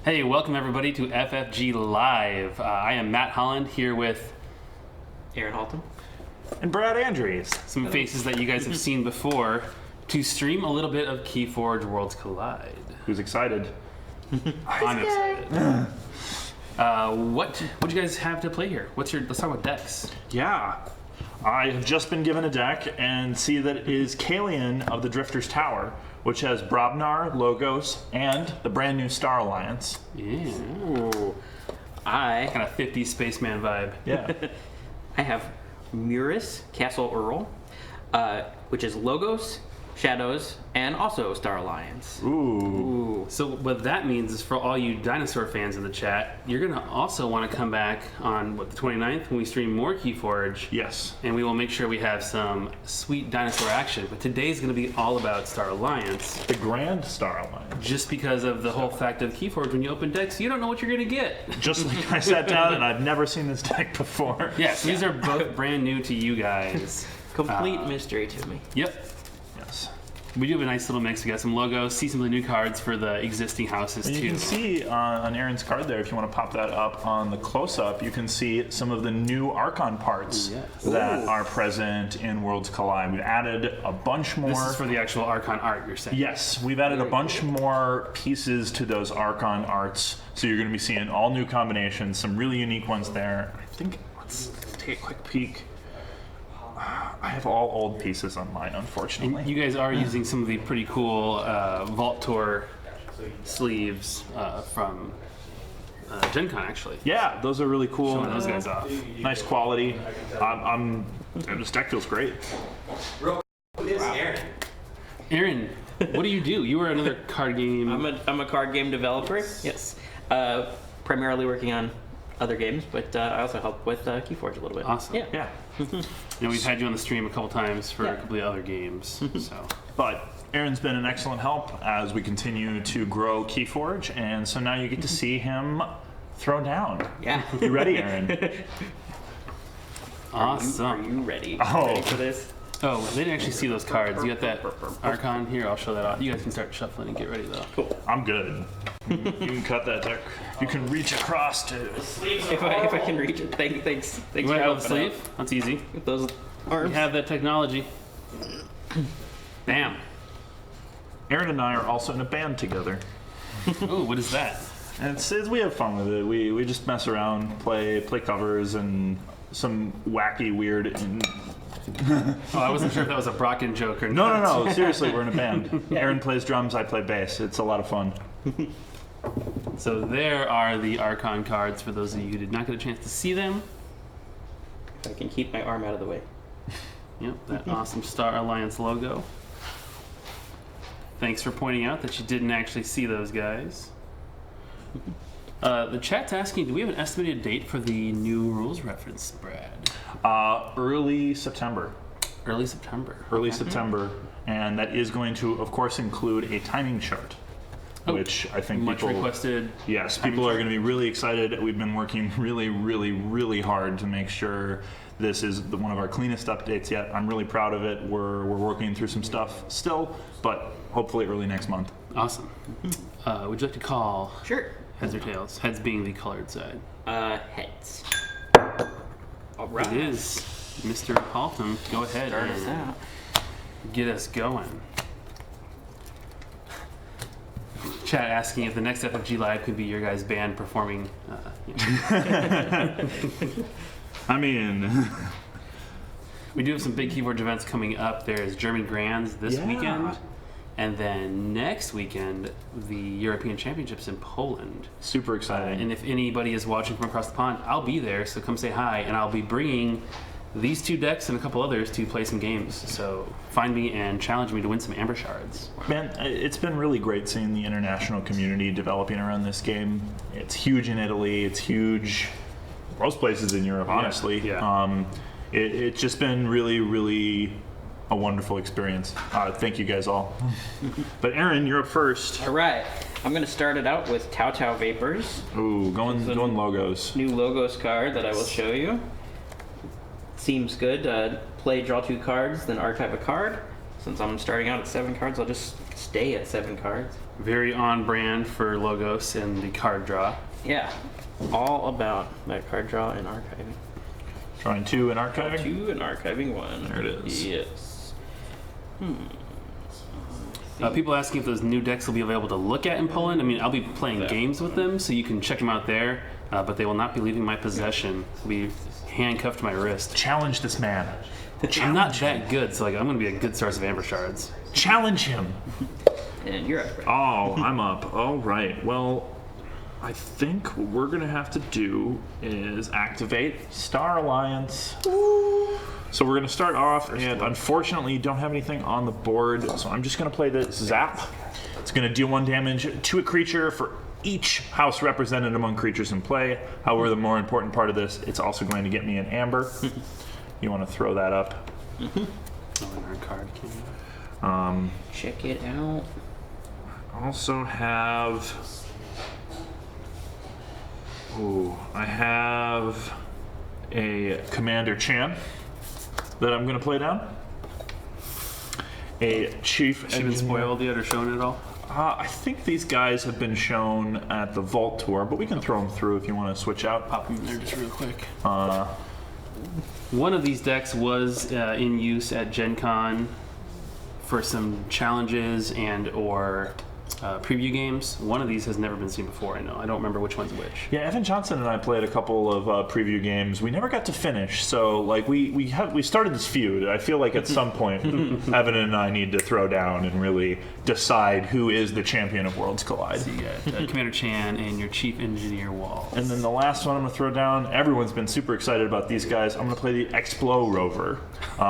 Hey, welcome everybody to FFGLive. I am Matt Holland here with Aaron Halton. And Brad Andrews. Some faces that you guys have seen before to stream a little bit of KeyForge Worlds Collide. Who's excited? I'm excited. What do you guys have to play here? Let's talk about decks. Yeah. I have just been given a deck and see that it is Kalian of the Drifter's Tower, which has Brobnar, Logos, and the brand new Star Alliance. Yeah. Ooh. I Kind of 50s spaceman vibe. Yeah. have Muris, Castle Earl, which is Logos, Shadows, and also Star Alliance. Ooh. So what that means is for all you dinosaur fans in the chat, you're going to also want to come back on, the 29th when we stream more KeyForge. Yes. And we will make sure we have some sweet dinosaur action. But today's going to be all about Star Alliance. The Grand Star Alliance. Just because of the whole fact of KeyForge, when you open decks, you don't know what you're going to get. Just like I sat down and I've never seen this deck before. Yes, these are both brand new to you guys. Complete mystery to me. Yep. Yes. We do have a nice little mix. We got some logos, see some of the new cards for the existing houses And too. you can see on Aaron's card there, if you want to pop that up on the close-up, you can see some of the new Archon parts that are present in Worlds Collide. We've added a bunch more. This is for the actual Archon art, you're saying? Yes, we've added a bunch more pieces to those Archon arts, so you're going to be seeing all new combinations, some really unique ones there. I think, let's take a quick peek. I have all old pieces on mine, unfortunately. And you guys are using some of the pretty cool Vault Tour sleeves from Gen Con, actually. Yeah, those are really cool. Showing those guys off. Nice quality. This deck feels great. Aaron, what do you do? You were another card game. I'm a card game developer. Yes. Primarily working on other games, but I also help with KeyForge a little bit. Awesome. Yeah. We've had you on the stream a couple times for a couple of other games. So, But Aaron's been an excellent help as we continue to grow KeyForge, and so now you get to see him throw down. Yeah. You ready, Aaron? awesome. Are you ready? Oh. Ready for this? Oh, they didn't actually see those cards. You got that Archon here? I'll show that off. You guys can start shuffling and get ready though. Cool. I'm good. You can cut that deck. You can reach across to. If I can reach it, thanks. You want to have the sleeve? That's easy. With those We arms. have that technology. Bam. Aaron and I are also in a band together. Ooh, what is that? And we have fun with it. We just mess around, play covers, and some wacky, weird. Oh, I wasn't sure if that was a Brocken joke or not. No. Seriously, we're in a band. Aaron plays drums, I play bass. It's a lot of fun. So there are the Archon cards for those of you who did not get a chance to see them. If I can keep my arm out of the way. Yep, that awesome Star Alliance logo. Thanks for pointing out that you didn't actually see those guys. The chat's asking, do we have an estimated date for the new rules reference, Brad? Early September. Early September. Early Okay. September. And that is going to, of course, include a timing chart. Oh, which I think Much people... requested. Yes, people are going to be really excited. We've been working really hard to make sure this is one of our cleanest updates yet. I'm really proud of it. We're working through some stuff still, but hopefully early next month. Awesome. Would you like to call Sure. heads or tails? Heads being the colored side. Heads. All right. It is. Mr. Halton, go ahead Start us and out. get us going. Chat asking if the next FFGLive could be your guys' band performing. I mean... We do have some big KeyForge events coming up. There's German Grands this weekend. And then next weekend, the European Championships in Poland. Super exciting. And if anybody is watching from across the pond, I'll be there, so come say hi. And I'll be bringing these two decks and a couple others to play some games. So find me and challenge me to win some Amber Shards. Man, it's been really great seeing the international community developing around this game. It's huge in Italy. It's huge most places in Europe, honestly. Yeah. It's just been really a wonderful experience. Thank you guys all. But Aaron, you're up first. All right. I'm going to start it out with Tau Tau Vapors. Ooh, going logos. New logos card that I will show you. Seems good. Play, draw 2 cards, then archive a card. since I'm starting out at 7 cards, I'll just stay at 7 cards. Very on brand for Logos and the card draw. Yeah, all about that card draw and archiving. Drawing 2 and archiving? 2 and archiving 1. There it is. Yes. People asking if those new decks will be available to look at in Poland. I mean, I'll be playing games with them, so you can check them out there, but they will not be leaving my possession. They'll be handcuffed to my wrist. Challenge this man. I'm not that good, so like I'm going to be a good source of amber shards. Challenge him. And you're up. Oh, I'm up. All right. Well, I think what we're going to have to do is activate Star Alliance. So we're going to start off, and unfortunately, you don't have anything on the board, so I'm just going to play the Zap. It's going to deal 1 damage to a creature for each house represented among creatures in play. However, the more important part of this, it's also going to get me an amber. You want to throw that up. Oh, and our card came. Check it out. Also have... Ooh, I have a Commander Chan that I'm going to play down. A Chief She been spoiled yet or shown at all? I think these guys have been shown at the Vault Tour, but we can throw them through if you want to switch out. Pop them in there just real quick. One of these decks was in use at Gen Con for some challenges and or preview games. One of these has never been seen before, I know. I don't remember which one's which. Yeah, Evan Johnson and I played a couple of preview games. We never got to finish, so like we started this feud. I feel like at some point, Evan and I need to throw down and really decide who is the champion of Worlds Collide. So you got Commander Chan and your Chief Engineer Wall. And then the last one I'm going to throw down, everyone's been super excited about these guys. I'm going to play the Explo Rover,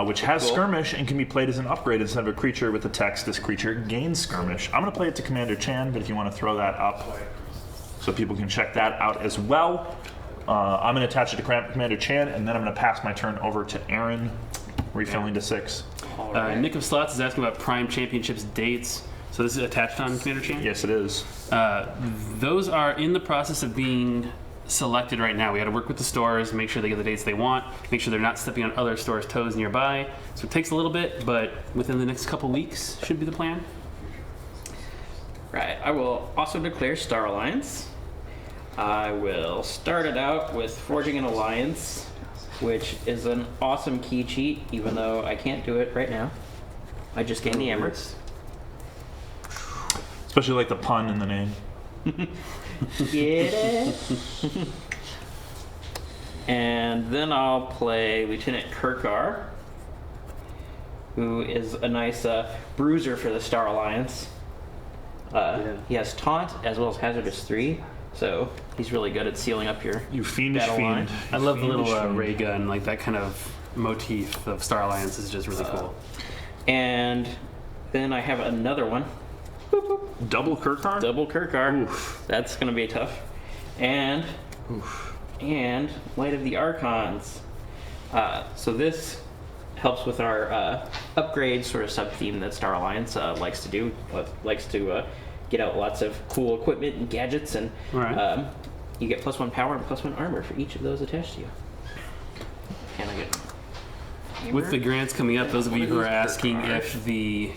which has Skirmish and can be played as an upgrade instead of a creature with the text, this creature gains Skirmish. I'm going to play it to Commander Chan, but if you want to throw that up so people can check that out as well. I'm going to attach it to Commander Chan, and then I'm going to pass my turn over to Aaron, refilling to 6. Nick of Slots is asking about Prime Championships dates. So this is attached on Commander Chan? Yes, it is. Those are in the process of being selected right now. We had to work with the stores, make sure they get the dates they want, make sure they're not stepping on other stores' toes nearby. So it takes a little bit, but within the next couple weeks should be the plan. Right. I will also declare Star Alliance. I will start it out with Forging an Alliance, which is an awesome key cheat, even though I can't do it right now. I just gained the Amber. Especially like the pun in the name. Get it? And then I'll play Lieutenant Kirkar, who is a nice bruiser for the Star Alliance. He has Taunt as well as Hazardous 3, so he's really good at sealing up your You fiendish battle line. fiend. I love the little Fiendish ray gun, like that kind of motif of Star Alliance is just really cool. And then I have another one. Double Kirkar? Double Kirkar. Oof. That's going to be tough. And Light of the Archons. So this helps with our upgrade sort of sub-theme that Star Alliance likes to do. Likes to get out lots of cool equipment and gadgets, and Right. you get +1 power and +1 armor for each of those attached to you. And I get With the grants coming up, those of you who are asking if the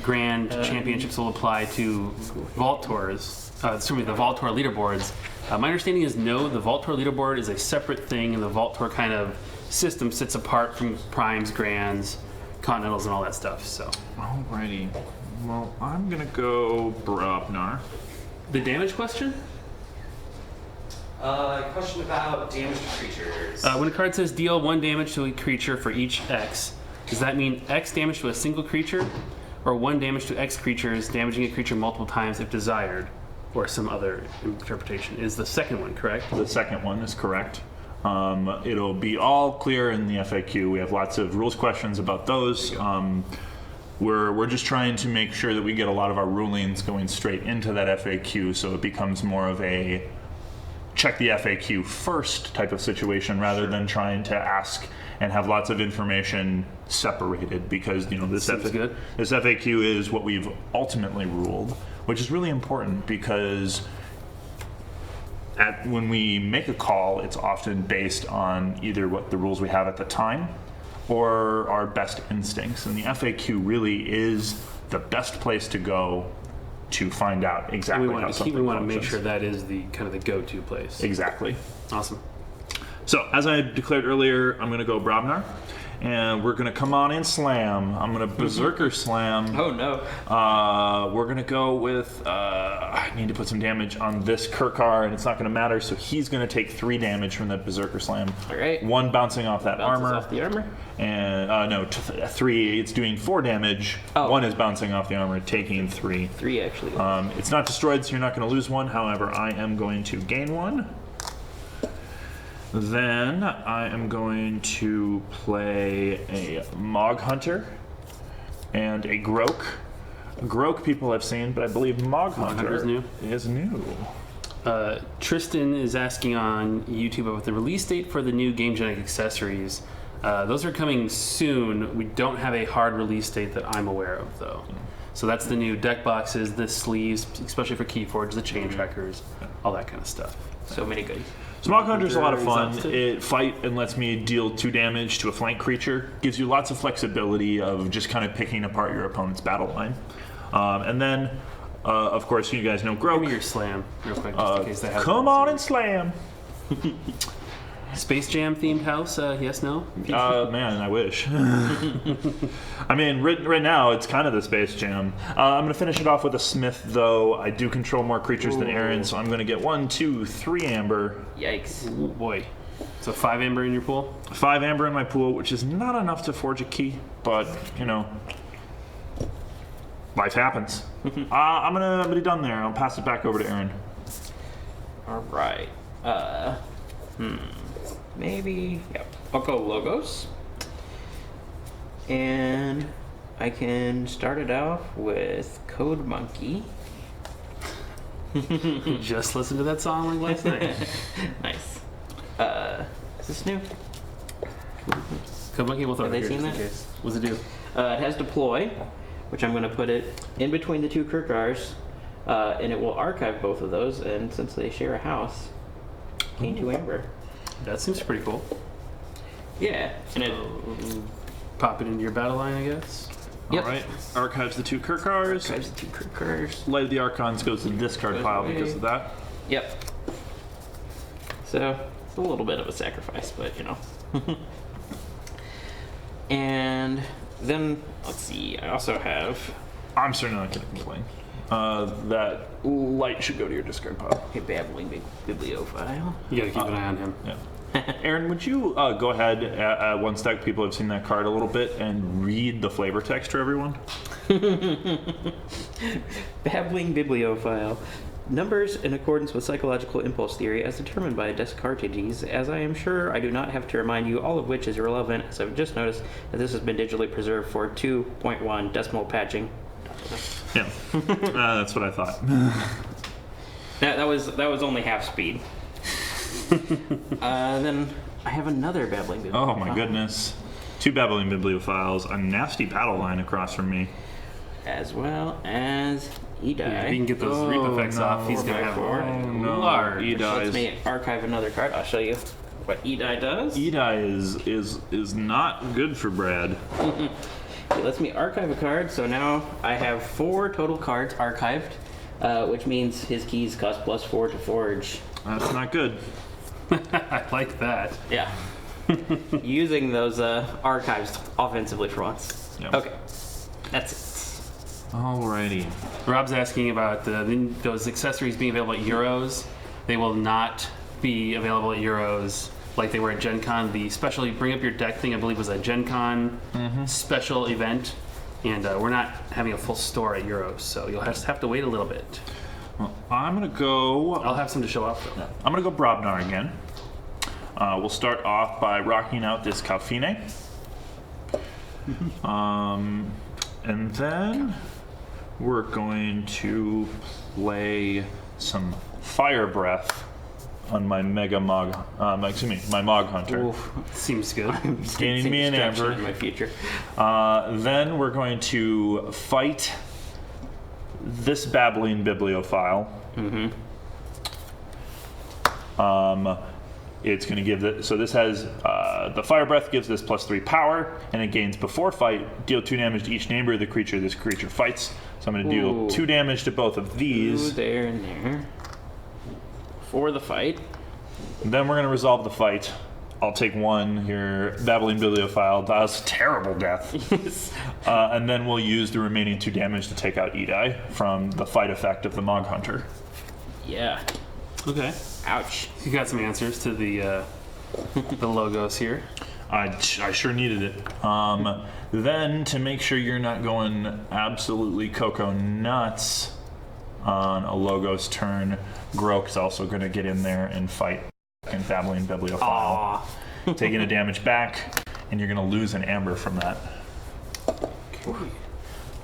Grand Championships will apply to Vault Tours, the Vault Tour leaderboards, my understanding is no, the Vault Tour leaderboard is a separate thing, and the Vault Tour kind of system sits apart from Primes, Grands, Continentals, and all that stuff. So, Alrighty. Well, I'm gonna go Brobnar. the damage question? Question about damage to creatures. When a card says deal 1 damage to a creature for each X, does that mean X damage to a single creature, or 1 damage to X creatures, damaging a creature multiple times if desired, or some other interpretation? Is the second one correct? The second one is correct. It'll be all clear in the FAQ. We have lots of rules questions about those. We're just trying to make sure that we get a lot of our rulings going straight into that FAQ, so it becomes more of a check the FAQ first type of situation rather than trying to ask and have lots of information separated, because this FAQ is what we've ultimately ruled, which is really important because when we make a call, it's often based on either what the rules we have at the time, or our best instincts. And the FAQ really is the best place to go to find out exactly how something we want to functions. make sure that is the kind of the go-to place. Exactly. Awesome. So, as I declared earlier, I'm going to go Brobnar, and we're going to come on and slam. I'm going to Berserker Slam. Oh no. We're going to go with, I need to put some damage on this Kirkar, and it's not going to matter, so he's going to take 3 damage from that Berserker Slam. All right. 1 bouncing off that Bounces armor. off the armor. And, no, 3, it's doing 4 damage. Oh. 1 is bouncing off the armor, taking 3. 3 actually. It's not destroyed, so you're not going to lose 1. However, I am going to gain 1. Then I am going to play a Mog Hunter and a Groke. Groke people have seen, but I believe Mog Hunter is new. Tristan is asking on YouTube about the release date for the new Game Genic accessories. Those are coming soon. We don't have a hard release date that I'm aware of, though. So that's the new deck boxes, the sleeves, especially for KeyForge, the chain trackers, all that kind of stuff. So many goodies. Mog Hunter's a lot of fun. Exhausted. It fight and lets me deal 2 damage to a flank creature. Gives you lots of flexibility of just kind of picking apart your opponent's battle line. And then, of course, you guys know Groke. Give me your slam, real quick, just in case they have. Come on and slam. Space Jam themed house? Yes, no? Man, I wish. I mean, right now, it's kind of the Space Jam. I'm going to finish it off with a Smith, though. I do control more creatures than Aaron, so I'm going to get 1, 2, 3 amber. Yikes. Ooh, boy. So 5 amber in your pool? 5 amber in my pool, which is not enough to forge a key, but, you know, life happens. I'm gonna be done there. I'll pass it back over to Aaron. All right. Maybe. Yep. I'll go Logos. And I can start it off with Code Monkey. Just listened to that song like last night. Nice. Is this new? Code Monkey, we'll throw Have it they here seen just in that? case. What's it do? It has Deploy, which I'm going to put it in between the 2 Kirkars, and it will archive both of those, and since they share a house, gain 2 amber. That seems pretty cool. Yeah, and it... Pop it into your battle line, I guess. Yep. All right. Archives the 2 Kirkars. Archives the 2 Kirkars. Light of the Archons goes to the discard Goes pile away. because of that. Yep. So, it's a little bit of a sacrifice, but you know. And then, let's see, I also have I'm certainly not going to complain. That light should go to your discard pile. a Babbling Bibliophile. You gotta keep an eye on him. Yeah. Aaron, would you go ahead at one stack? People have seen that card a little bit and read the flavor text to everyone. Babbling Bibliophile. Numbers in accordance with psychological impulse theory as determined by Descartes, as I am sure I do not have to remind you, all of which is irrelevant, as I've just noticed that this has been digitally preserved for 2.1 decimal patching. Yeah, that's what I thought. That was only half speed. Then I have another Babbling Bibliophile. Oh my goodness. 2 Babbling Bibliophiles, a nasty battle line across from me. As well as E-Die. Yeah, if he can get those reap effects off, he's gonna have a large. E-Die Let me archive another card. I'll show you what E-Die does. E-Die is not good for Brad. It lets me archive a card, so now I have 4 total cards archived, which means his keys cost +4 to forge. That's not good. I like that. Yeah. Using those archives offensively for once. Yep. Okay. That's it. Alrighty. Rob's asking about those accessories being available at Euros. They will not be available at Euros like they were at Gen Con. The special Bring Up Your Deck thing, I believe, was a Gen Con special event. And we're not having a full store at Euros, so you'll just have to wait a little bit. Well, I'm gonna go. I'll have some to show off, though. I'm gonna go Brobnar again. We'll start off by rocking out this Calfine. And then we're going to play some Fire Breath on my my Mog Hunter. Oof, seems good. Gaining me an Destruction amber. in my future. Then we're going to fight this Babbling Bibliophile. It's going to give so this has The Fire Breath gives this +3 power, and it gains before fight. Deal 2 damage to each neighbor of the creature this creature fights. So I'm going to deal 2 damage to both of these. 2 there and there. For the fight. And then we're going to resolve the fight. I'll take 1 here. Babbling Bibliophile does terrible death. And then we'll use the remaining 2 damage to take out Edai from the fight effect of the Mog Hunter. Yeah. Okay. Ouch. You got some answers to the logos here. I sure needed it. Then, to make sure you're not going absolutely cocoa nuts on a Logos turn, Grok's also going to get in there and fight and Babbling Bibliophile. Taking a damage back, and you're going to lose an amber from that. Okay.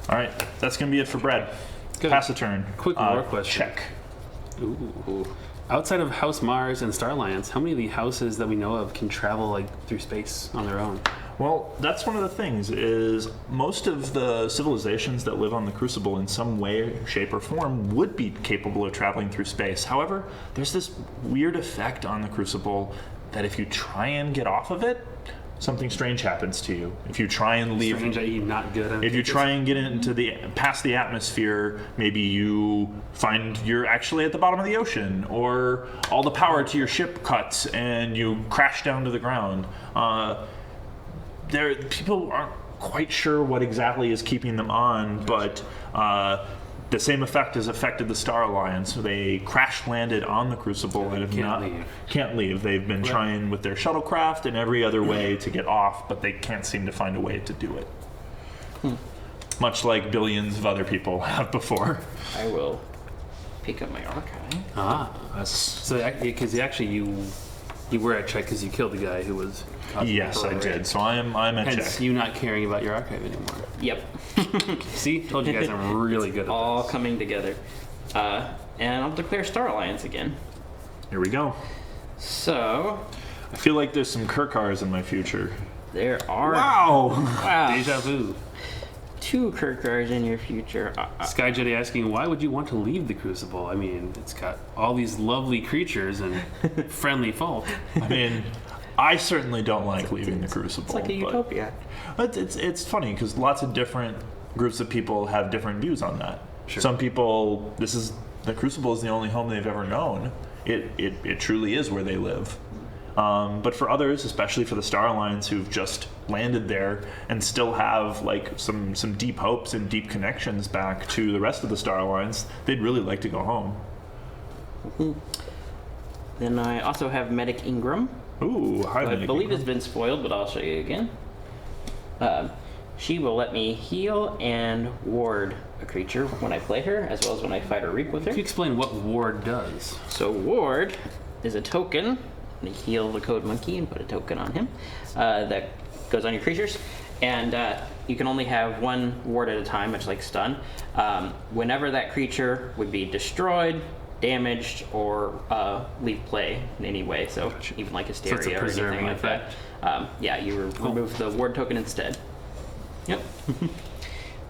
All right, that's going to be it for Bread. Good. Pass the turn. Quick lore question. Check. Ooh. Outside of House Mars and Star Alliance, how many of the houses that we know of can travel like through space on their own? Well, that's one of the things, is most of the civilizations that live on the Crucible in some way, shape, or form would be capable of traveling through space. However, there's this weird effect on the Crucible that if you try and get off of it, something strange happens to you. If you try and leave... Strange, i.e. not good. If you try and get into past the atmosphere, maybe you find you're actually at the bottom of the ocean, or all the power to your ship cuts and you crash down to the ground. People aren't quite sure what exactly is keeping them on, but the same effect has affected the Star Alliance. They crash landed on the Crucible and can't leave. They've been trying with their shuttlecraft and every other way to get off, but they can't seem to find a way to do it. Much like billions of other people have before. I will pick up my archive. So because you were at check because you killed the guy who was. Yes, I did. So I'm at Hence, check. you not caring about your archive anymore. Yep. See, told you guys I'm really good at All this. coming together. And I'll declare Star Alliance again. Here we go. So, I feel like there's some Kirkars in my future. there are Wow! Deja vu. 2 Kirkars in your future. Sky Jetty asking, why would you want to leave the Crucible? I mean, it's got all these lovely creatures and friendly folk. I mean, I certainly don't like leaving the Crucible. It's like a utopia. But it's funny because lots of different groups of people have different views on that. Sure. Some people, the Crucible is the only home they've ever known. It truly is where they live. But for others, especially for the Star Alliance who've just landed there and still have like some deep hopes and deep connections back to the rest of the Star Alliance, they'd really like to go home. Then I also have Medic Ingram. Ooh, hi, I Medic believe Ingram. it's been spoiled, but I'll show you again. She will let me heal and ward a creature when I play her, as well as when I fight or reap with her. Can you explain what Ward does? So ward is a token. You heal the code monkey and put a token on him that goes on your creatures. And you can only have 1 ward at a time, much like stun. Whenever that creature would be destroyed, damaged, or leave play in any way, so even like Hysteria it's a or anything preserving like effect. that. Yeah, you remove the ward token instead. Yep.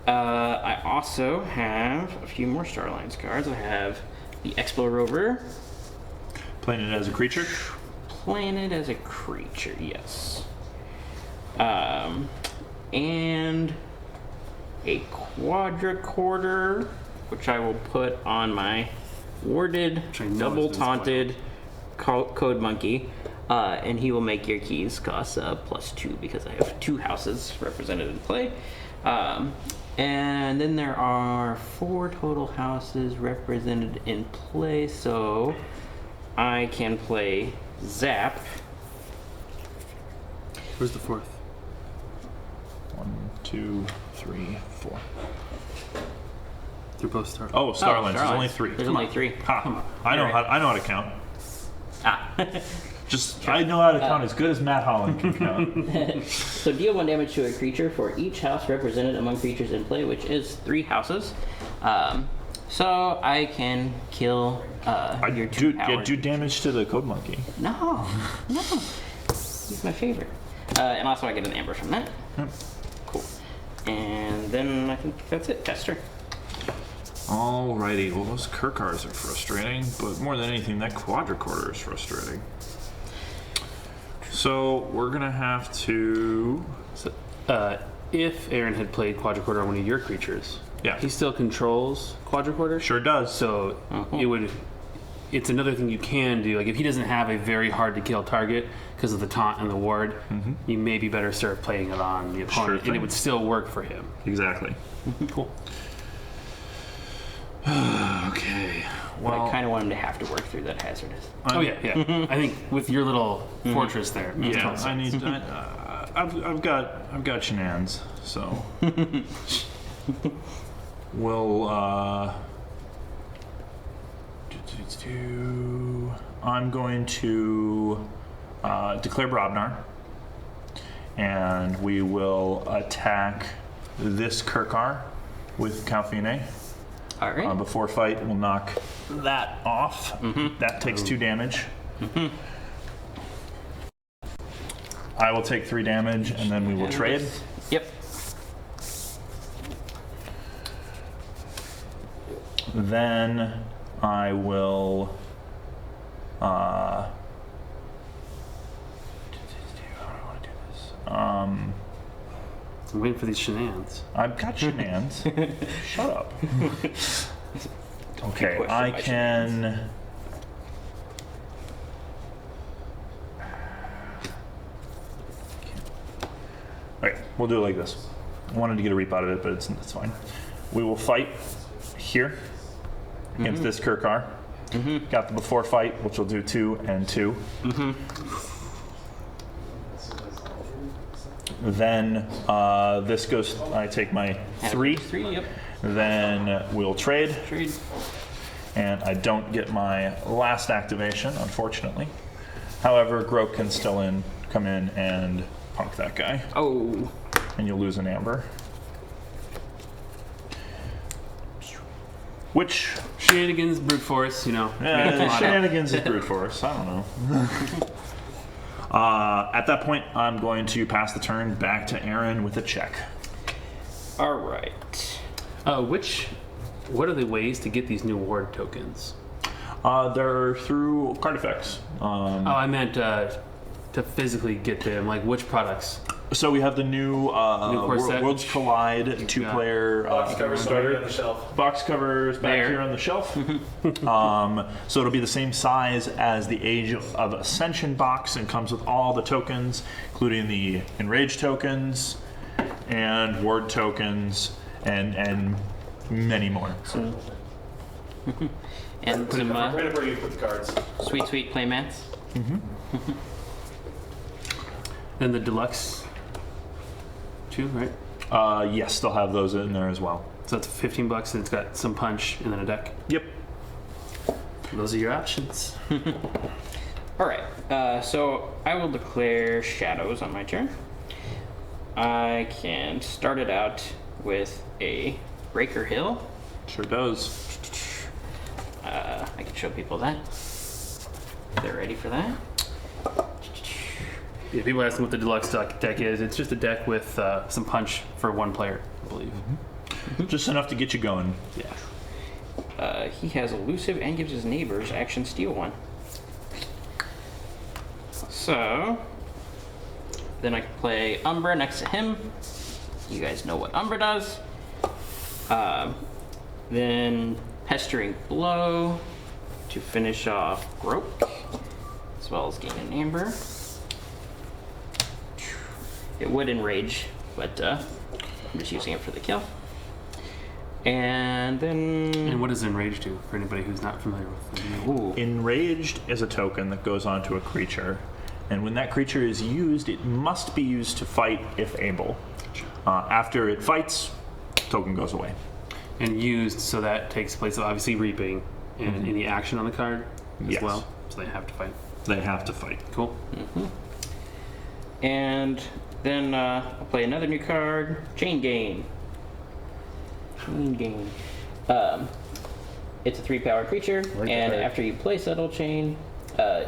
I also have a few more Star Alliance cards. I have the Explo Rover. Playing it as a creature? Planet as a creature, yes. And a quadricorder, which I will put on my warded, I know double it's been taunted code monkey. And he will make your keys cost +2 because I have 2 houses represented in play. And then there are 4 total houses represented in play, so I can play Zap. Where's the 4th? 1, 2, 3, 4. They're both Star. Oh, Star Oh, Alliance. Star There's only Alliance. 3. There's only 3. Ha. I know how to count. Ah. I know how to count as good as Matt Holland can count. So deal 1 damage to a creature for each house represented among creatures in play, which is 3 houses. So I can kill your 2 power. Do damage to the code monkey. No. He's my favorite. And also I get an amber from that. Cool. And then I think that's it. Tester. Alrighty, well those Kirkars are frustrating, but more than anything, that quadricorder is frustrating. So we're gonna have to. So, if Aaron had played Quadricorder on one of your creatures, Yeah. he still controls Quadricorder. Sure does. So it's another thing you can do. Like if he doesn't have a very hard to kill target because of the taunt and the ward, you may be better served playing it on the opponent, and it would still work for him. Exactly. Cool. Okay. Well, I kind of want him to have to work through that hazardous. Oh yeah. I think with your little fortress there. makes yeah. total sense. I need. I've got shenanigans. So. We'll. I'm going to declare Brobnar, and we will attack this Kirkar with Kalfine. All right. Before fight, we'll knock that off. That takes 2 damage. I will take 3 damage, and then we will trade. Yep. Then I will. How do I want to do this? I'm waiting for these shenanigans. I've got shenanigans. Shut up. Okay, question I by can. Okay, we'll do it like this. I wanted to get a reap out of it, but it's fine. We will fight here against this Kirkar. Got the before fight, which will do 2 and 2. Then this goes. I take my 3. 3. Yep. Then we'll trade, Trade. and I don't get my last activation, unfortunately. However, Groke can still come in and punk that guy, Oh. and you'll lose an amber. Which Shenanigans, brute force, shenanigans is brute force. I don't know. At that point, I'm going to pass the turn back to Aaron with a check. All right. What are the ways to get these new ward tokens? They're through card effects. I meant to physically get them. Like which products? So we have the new core set. Worlds Collide 2-player Box covers starting on the shelf. box covers back There. here on the shelf. So it'll be the same size as the Age of Ascension box and comes with all the tokens, including the Enrage tokens and Ward tokens and many more. And some Right up where you put the cards. sweet playmats. Then the deluxe, too, right? Yes, they'll have those in there as well. So that's $15, and it's got some punch and then a deck. Yep. Those are your options. All right. So I will declare shadows on my turn. I can start it out with a Breaker Hill. Sure does. I can show people that. If they're ready for that. Yeah, people ask me what the deluxe deck is. It's just a deck with some punch for one player, I believe. Just enough to get you going. Yeah. He has elusive and gives his neighbors action steal 1. So then I can play Umbra next to him. You guys know what Umbra does. Then Pestering Blow to finish off Grope, as well as gain an Amber. It would enrage, but I'm just using it for the kill. And then... And what does Enrage do, for anybody who's not familiar with it? Ooh. Enraged is a token that goes onto a creature, and when that creature is used, it must be used to fight if able. After it fights, token goes away. And used, so that takes place of obviously reaping and any action on the card as Yes. well. So they have to fight. They have to fight. Cool. And then I'll play another new card, Chain Gang. Chain Gang. It's a 3-power creature, and after you play Subtle Chain,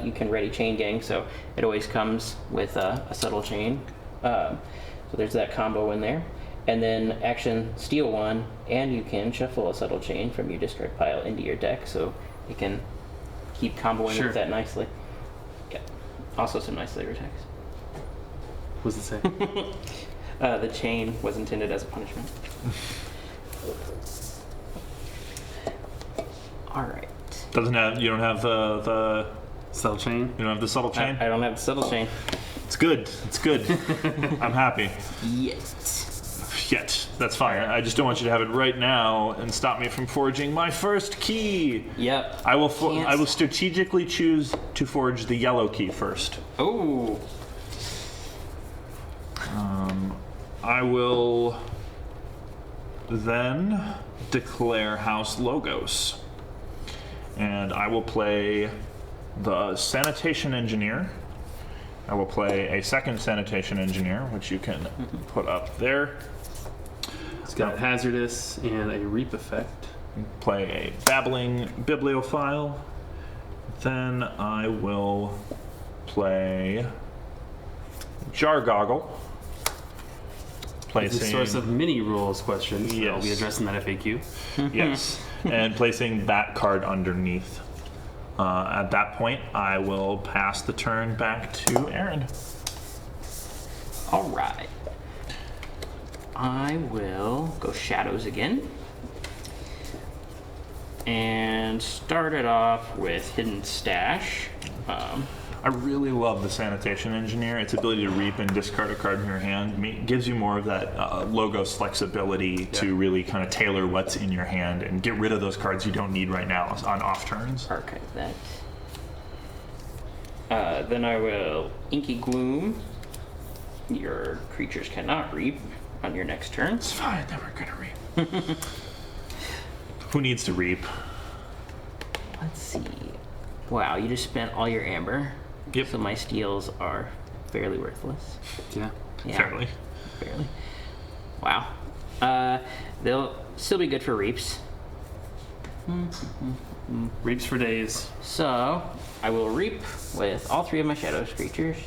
you can ready Chain Gang, so it always comes with a Subtle Chain. So there's that combo in there. And then action Steal 1, and you can shuffle a Subtle Chain from your discard pile into your deck, so you can keep comboing Sure. with that nicely. Yeah. Also some nice layer attacks. What does it say? The chain was intended as a punishment. All right. You don't have the Cell chain? you don't have the subtle chain? I don't have the subtle chain. It's good. It's good. I'm happy. Yet. That's fine. I just don't want you to have it right now and stop me from forging my first key. Yep. I will strategically choose to forge the yellow key first. Oh. I will then declare House Logos. And I will play the Sanitation Engineer. I will play a second Sanitation Engineer, which you can put up there. It's got hazardous and a reap effect. Play a Babbling Bibliophile. Then I will play Jar Goggle. It's the source of many rules questions. Yes. I'll be addressing that FAQ. Yes, and placing that card underneath. At that point, I will pass the turn back to Aaron. All right. I will go Shadows again. And start it off with Hidden Stash. I really love the Sanitation Engineer. Its ability to reap and discard a card in your hand gives you more of that Logos flexibility to really kind of tailor what's in your hand and get rid of those cards you don't need right now on off turns. Archive that. Then I will Inky Gloom. Your creatures cannot reap on your next turn. It's fine, then we're gonna reap. Who needs to reap? Let's see. Wow, you just spent all your amber. Yep. So my steals are fairly worthless. Yeah. Yeah, Fairly. Barely. Wow. They'll still be good for reaps. Reaps for days. So I will reap with all three of my Shadows creatures,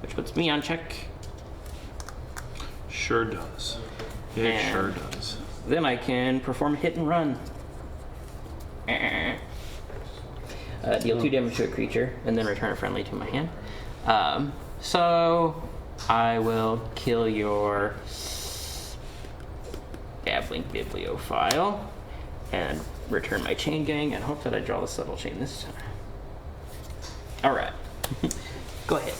which puts me on check. Sure does. It And sure does. Then I can perform Hit and Run. Deal 2 damage to a creature, and then return a friendly to my hand. So I will kill your Babbling Bibliophile, and return my Chain Gang, and hope that I draw the subtle chain this time. Alright. Go ahead.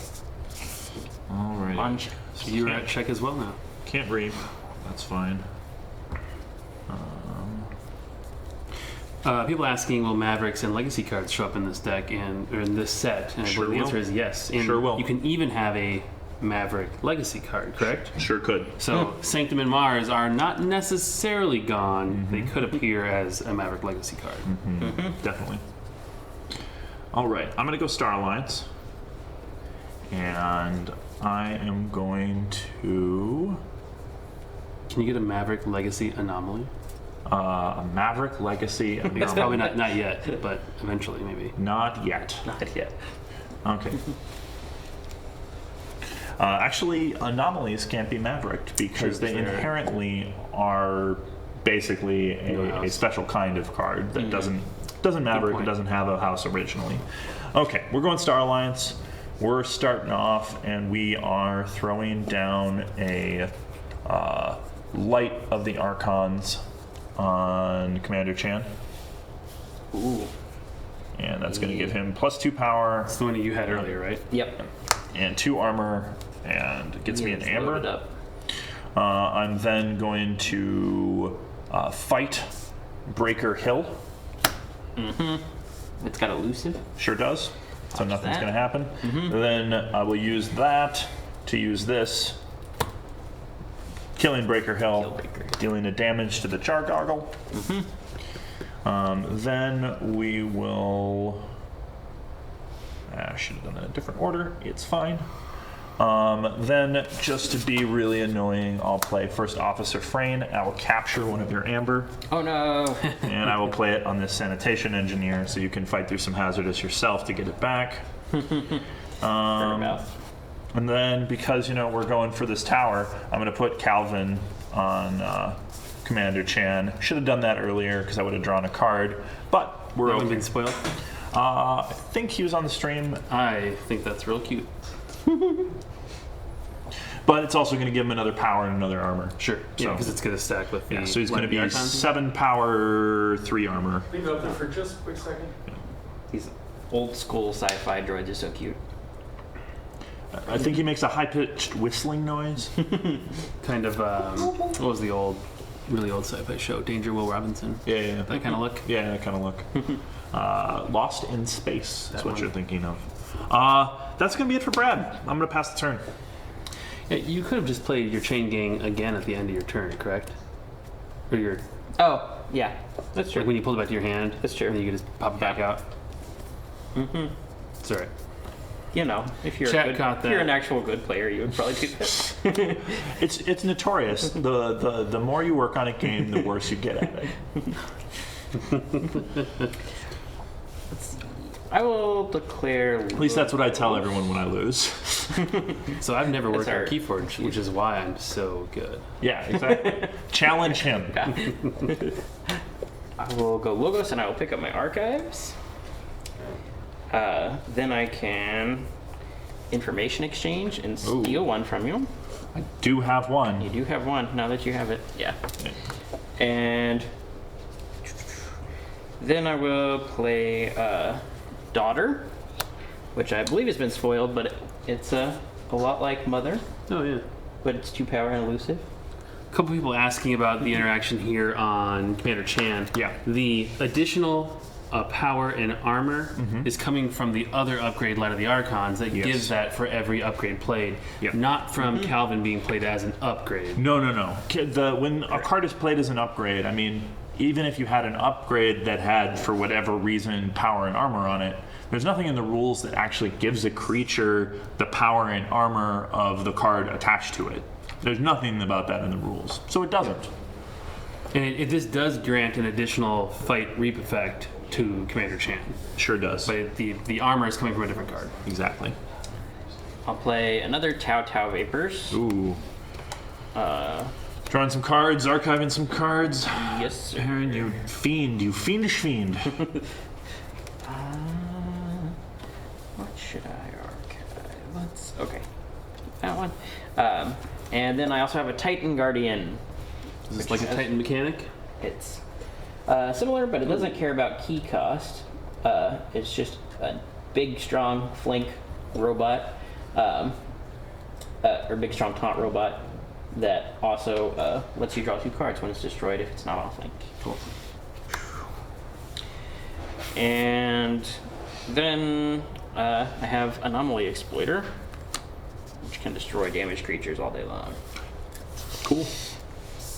Alright. On check. So you're at check as well now. Can't reap. That's fine. People asking, will Mavericks and Legacy cards show up in this deck or in this set? And I Sure believe the will. answer is yes. And Sure will. you can even have a Maverick Legacy card, correct? Sure could. So Sanctum and Mars are not necessarily gone. They could appear as a Maverick Legacy card. Definitely. Alright, I'm gonna go Star Alliance. And I am going to Can you get a Maverick Legacy Anomaly? a Maverick Legacy. It's probably not yet, but eventually maybe. Not yet. Not yet. Okay. Actually, anomalies can't be Mavericked because True, they they're- inherently are basically a house. special kind of card that doesn't Maverick, it point. doesn't have a house originally. Okay, we're going Star Alliance. We're starting off, and we are throwing down a Light of the Archons on Commander Chan. Ooh. And that's going to give him +2 power It's the one you had earlier, right? Yep. and 2 armor, and gets me an It's amber. loaded up. I'm then going to fight Breaker Hill. It's got elusive. Sure does. So nothing's that. going to happen. Then I will use that to use this. Killing Breaker Hill, Kill Breaker Hill. dealing a damage to the Jar Goggle. Then we will... I should have done it in a different order. It's fine. Then, just to be really annoying, I'll play First Officer Frayne. I will capture one of your amber, Oh no. and I will play it on this Sanitation Engineer, so you can fight through some hazardous yourself to get it back. Mouth. And then, because, we're going for this tower, I'm going to put Calvin on Commander Chan. Should have done that earlier, because I would have drawn a card, but we're That one okay. been spoiled. I think he was on the stream. I think that's real cute. But it's also going to give him another power and another armor. Sure. Yeah, because it's going to stack with the. Yeah, so he's going to be Archons. 7 power, 3 armor. Leave it up there for just a quick second. These old school sci-fi droids are so cute. I think he makes a high-pitched whistling noise. Kind of, what was the really old sci-fi show? Danger Will Robinson. Yeah. That kind of look. Yeah, that kind of look. Lost in Space. That's That what one. you're thinking of. That's going to be it for Brad. I'm going to pass the turn. Yeah, you could have just played your chain gang again at the end of your turn, correct? Or your Oh, yeah, that's true. like when you pulled it back to your hand. That's true. And then you could just pop it back out. Mm-hmm. It's all right. You know, if you're Chat a good, caught if you're that. an actual good player, you would probably do that. It's notorious. The more you work on a game, the worse you get at it. I will declare. At least that's what I tell everyone when I lose. So I've never worked on our- KeyForge, which is why I'm so good. Yeah, exactly. Challenge him. I will go Logos and I will pick up my archives. Then I can information exchange and steal one from you. I do have one. You do have one now that you have it. Yeah. And then I will play Daughter, which I believe has been spoiled, but it's a lot like Mother, Oh yeah. but it's 2 power and elusive. A couple people asking about the interaction here on Commander Chan. Yeah. The additional power and armor is coming from the other upgrade Light of the Archons that Yes. gives that for every upgrade played, Yep. not from Calvin being played as an upgrade. No. When a card is played as an upgrade, I mean, even if you had an upgrade that had, for whatever reason, power and armor on it, there's nothing in the rules that actually gives a creature the power and armor of the card attached to it. There's nothing about that in the rules, so it doesn't. And this does grant an additional fight reap effect to Commander Chan, Sure does. but the armor is coming from a different card. Exactly. I'll play another Tau Vapors. Ooh. Drawing some cards, archiving some cards. Yes, sir. Aaron, you fiendish fiend. What should I archive? Okay, that one. And then I also have a Titan Guardian. Is this like a Titan mechanic? It's similar, but it doesn't care about key cost. It's just a big, strong flank robot, or big, strong taunt robot that also lets you draw 2 cards when it's destroyed if it's not on flank. Cool. And then I have Anomaly Exploiter, which can destroy damaged creatures all day long. Cool.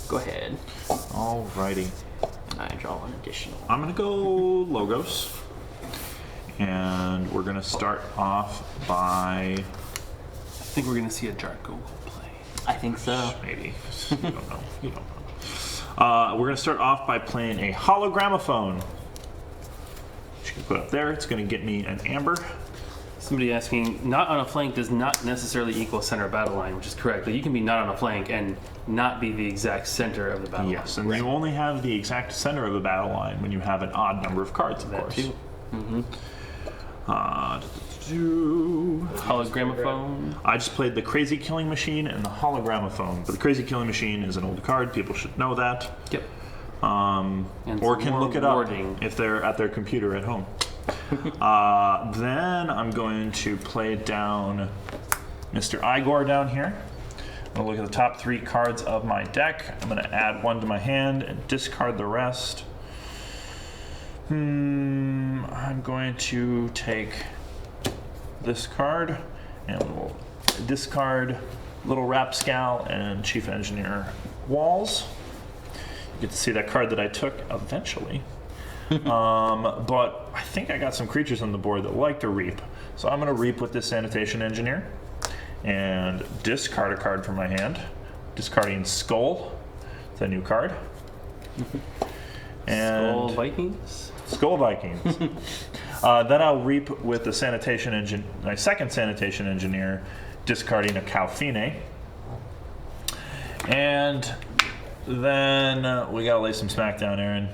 Go ahead. Alrighty. And I draw an additional. I'm gonna go Logos. And we're gonna start off by I think we're gonna see a Jarko play. I think so. maybe. You don't know. You don't know. We're gonna start off by playing a hologramophone. Which you can put up there. It's gonna get me an amber. Somebody asking, not on a flank does not necessarily equal center of battle line, which is correct. But you can be not on a flank and not be the exact center of the battle Yes, line. and you only have the exact center of the battle line when you have an odd number of cards, of That course. too. Hologramophone. I just played the Crazy Killing Machine and the Hologramophone, but the Crazy Killing Machine is an old card. People should know that, Yep. or some can more look it up warding. if they're at their computer at home. Then I'm going to play down Mr. Igor down here. I'm going to look at the top 3 cards of my deck. I'm going to add 1 to my hand and discard the rest. I'm going to take this card and we'll discard Little Rapscal and Chief Engineer Walls. You get to see that card that I took eventually. But I think I got some creatures on the board that like to reap. So I'm going to reap with this Sanitation Engineer and discard a card from my hand. Discarding Skull. It's a new card. And Skull Vikings. Skull Vikings. Then I'll reap with the Sanitation Engine, my second Sanitation Engineer, discarding a Calfine. And then we gotta lay some smack down, Aaron.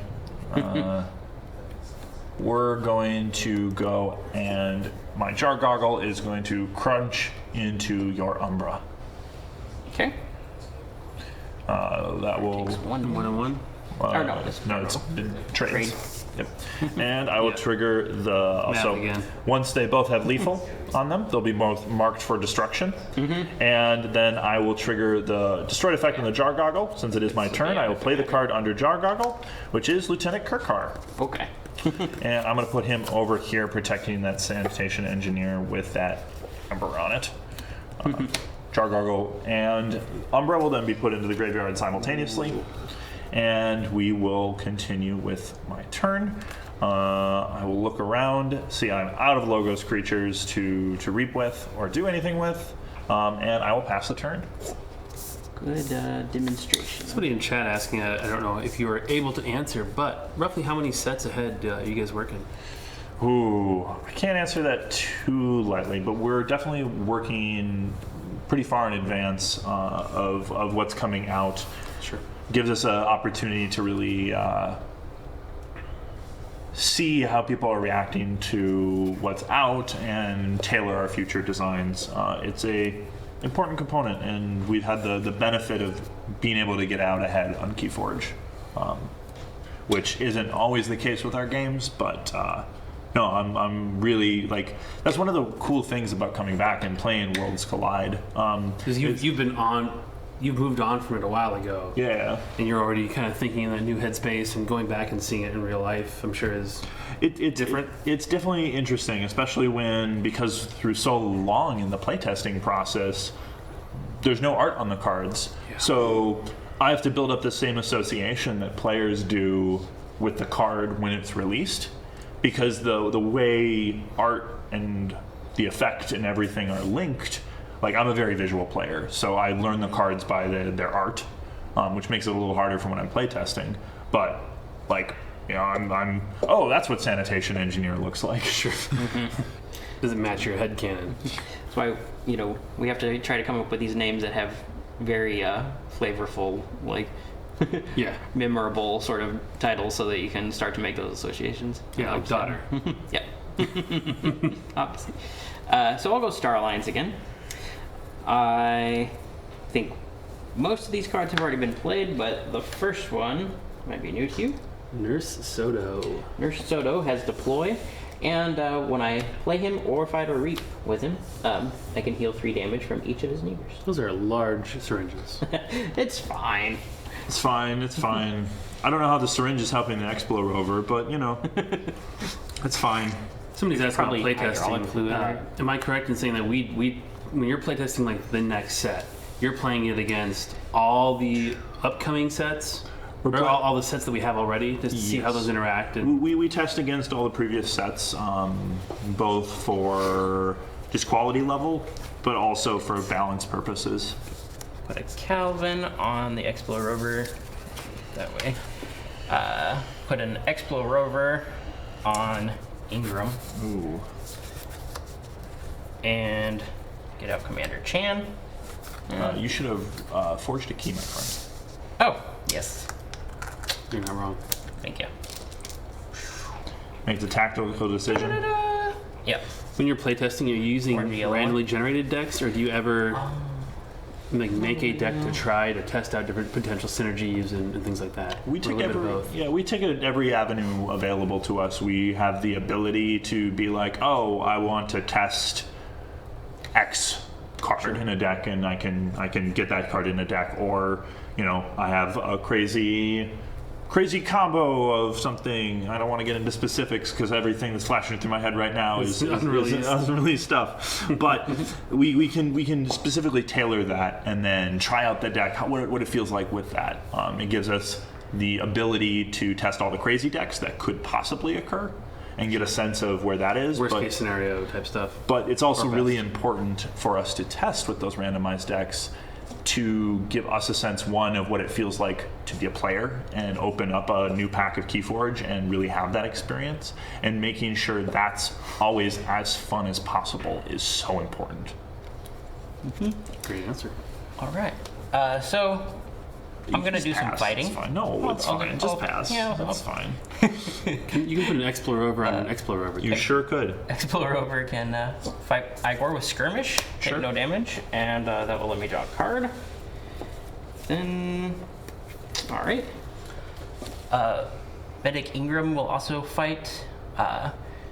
we're going to go and my Jar Goggle is going to crunch into your Umbra. Okay. That will... One. 1-on-1. it's trades. Trade. Yep. And I will trigger the... Map again. Once they both have lethal on them, they'll be both marked for destruction. And then I will trigger the destroyed effect on the Jar Goggle. Since it is my turn, I will play the card under Jar Goggle, which is Lieutenant Kirkar. Okay. And I'm going to put him over here protecting that sanitation engineer with that Umbra on it. Jar Goggle and Umbra will then be put into the graveyard simultaneously. And we will continue with my turn. I will look around, see I'm out of Logos creatures to reap with or do anything with, and I will pass the turn. Good demonstration. Somebody in chat asking, I don't know if you were able to answer, but roughly how many sets ahead are you guys working? Ooh, I can't answer that too lightly, but we're definitely working pretty far in advance of what's coming out. Sure. Gives us an opportunity to really see how people are reacting to what's out and tailor our future designs. It's a important component, and we've had the benefit of being able to get out ahead on KeyForge, which isn't always the case with our games, but no, I'm really, like, that's one of the cool things about coming back and playing Worlds Collide. Because you've moved on from it a while ago. Yeah. And you're already kind of thinking in that new headspace, and going back and seeing it in real life, I'm sure is different. It's definitely interesting, especially because through so long in the playtesting process, there's no art on the cards. Yeah. So I have to build up the same association that players do with the card when it's released, because the way art and the effect and everything are linked. Like, I'm a very visual player, so I learn the cards by their art, which makes it a little harder for when I'm playtesting. But, like, you know, I'm oh, that's what Sanitation Engineer looks like. Sure. Does it match your headcanon? That's why, we have to try to come up with these names that have very flavorful, like, Yeah. memorable sort of titles, so that you can start to make those associations. Yeah, like daughter. Yeah. Obviously. So I'll go Star Alliance again. I think most of these cards have already been played, but the first one might be new to you. Nurse Soto. Nurse Soto has Deploy, and when I play him or fight or reap with him, I can heal 3 damage from each of his neighbors. Those are large syringes. It's fine. It's fine. I don't know how the syringe is helping the Explo rover, but, it's fine. Somebody's asking about Probably hydraulic playtesting. fluid. Am I correct in saying that we when you're playtesting like the next set, you're playing it against all the upcoming sets? Or all the sets that we have already, just to see how those interact? And We test against all the previous sets, both for just quality level, but also for balance purposes. Put a Calvin on the Explo Rover. That way. Put an Explo Rover on Ingram. Ooh. And get out Commander Chan. You should have forged a key, my friend. Oh, yes. you're not wrong. Thank you. Make the tactical decision. Yep. When you're playtesting, are you using Or the randomly generated decks, or do you ever make a deck to try to test out different potential synergies and things like that? We Or a take little bit of both? we take every avenue available to us. We have the ability to be like, oh, I want to test X card in a deck, and I can get that card in a deck, or I have a crazy combo of something. I don't want to get into specifics because everything that's flashing through my head right now is unreleased stuff. But we can specifically tailor that and then try out the deck, what it feels like with that. It gives us the ability to test all the crazy decks that could possibly occur and get a sense of where that is. Worst case scenario type stuff. But it's also Or really best. important for us to test with those randomized decks to give us a sense, one, of what it feels like to be a player and open up a new pack of KeyForge and really have that experience, and making sure that's always as fun as possible is so important. Great answer. All right. So You I'm gonna just do some pass, fighting. It's fine. No, it's fine. Just pass. Yeah, That's fine. You can put an Explorer over on an Explorer over. You sure could. Explorer over can fight Igor with skirmish, Sure. take no damage, and that will let me draw a card. Then, all right. Medic Ingram will also fight.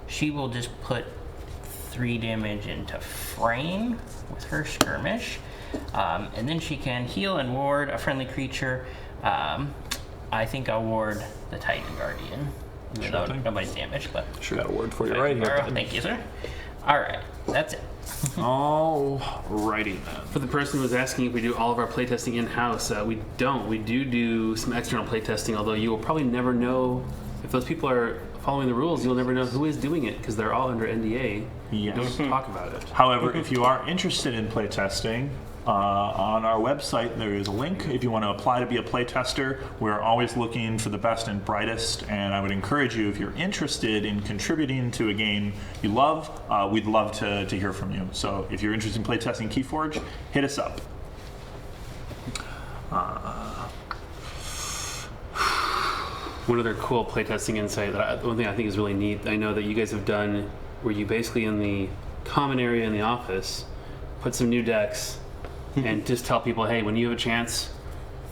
She will just put 3 damage into frame with her skirmish. And then she can heal and ward a friendly creature. I think I'll ward the Titan Guardian. Even though thing. nobody's damaged, but Sure got a word for you right here. Thank you, sir. Alright, that's it. Alrighty then. For the person who was asking if we do all of our playtesting in-house, we don't. We do some external playtesting, although you will probably never know, if those people are following the rules, you'll never know who is doing it because they're all under NDA. Yes. Don't talk about it. However, if you are interested in playtesting, on our website there is a link if you want to apply to be a playtester. We're always looking for the best and brightest, and I would encourage you, if you're interested in contributing to a game you love, we'd love to hear from you. So if you're interested in playtesting KeyForge, hit us up. One other cool playtesting insight, one thing I think is really neat, I know that you guys have done, where you basically in the common area in the office put some new decks and just tell people, hey, when you have a chance,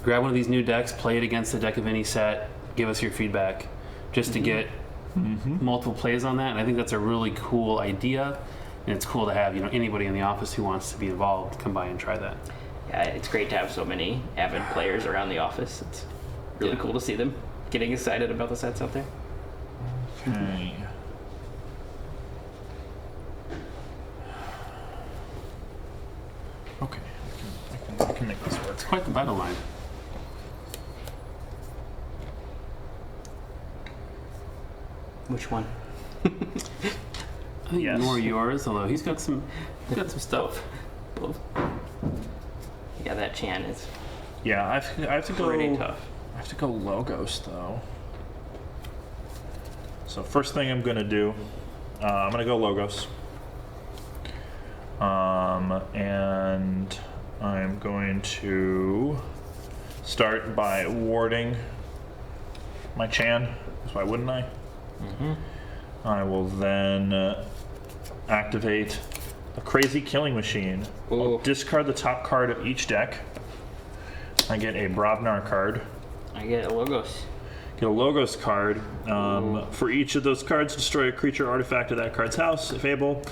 grab one of these new decks, play it against the deck of any set, give us your feedback, just to get multiple plays on that. And I think that's a really cool idea, and it's cool to have anybody in the office who wants to be involved come by and try that. Yeah, it's great to have so many avid players around the office. It's really cool to see them getting excited about the sets out there. Okay. Okay, I can make this work. It's quite the battle line. Which one? I think Yes. more yours, although he's got some stuff. Both. Yeah, that Chan is Yeah, I have to go. pretty tough. I have to go logos though. So first thing I'm gonna do, I'm gonna go logos. And I'm going to start by warding my Chan. So why wouldn't I? I will then activate a crazy killing machine. I'll Ooh. discard the top card of each deck. I get a Bravnar card. I get a Logos. Get a Logos card. For each of those cards, destroy a creature or artifact of that card's house, if able.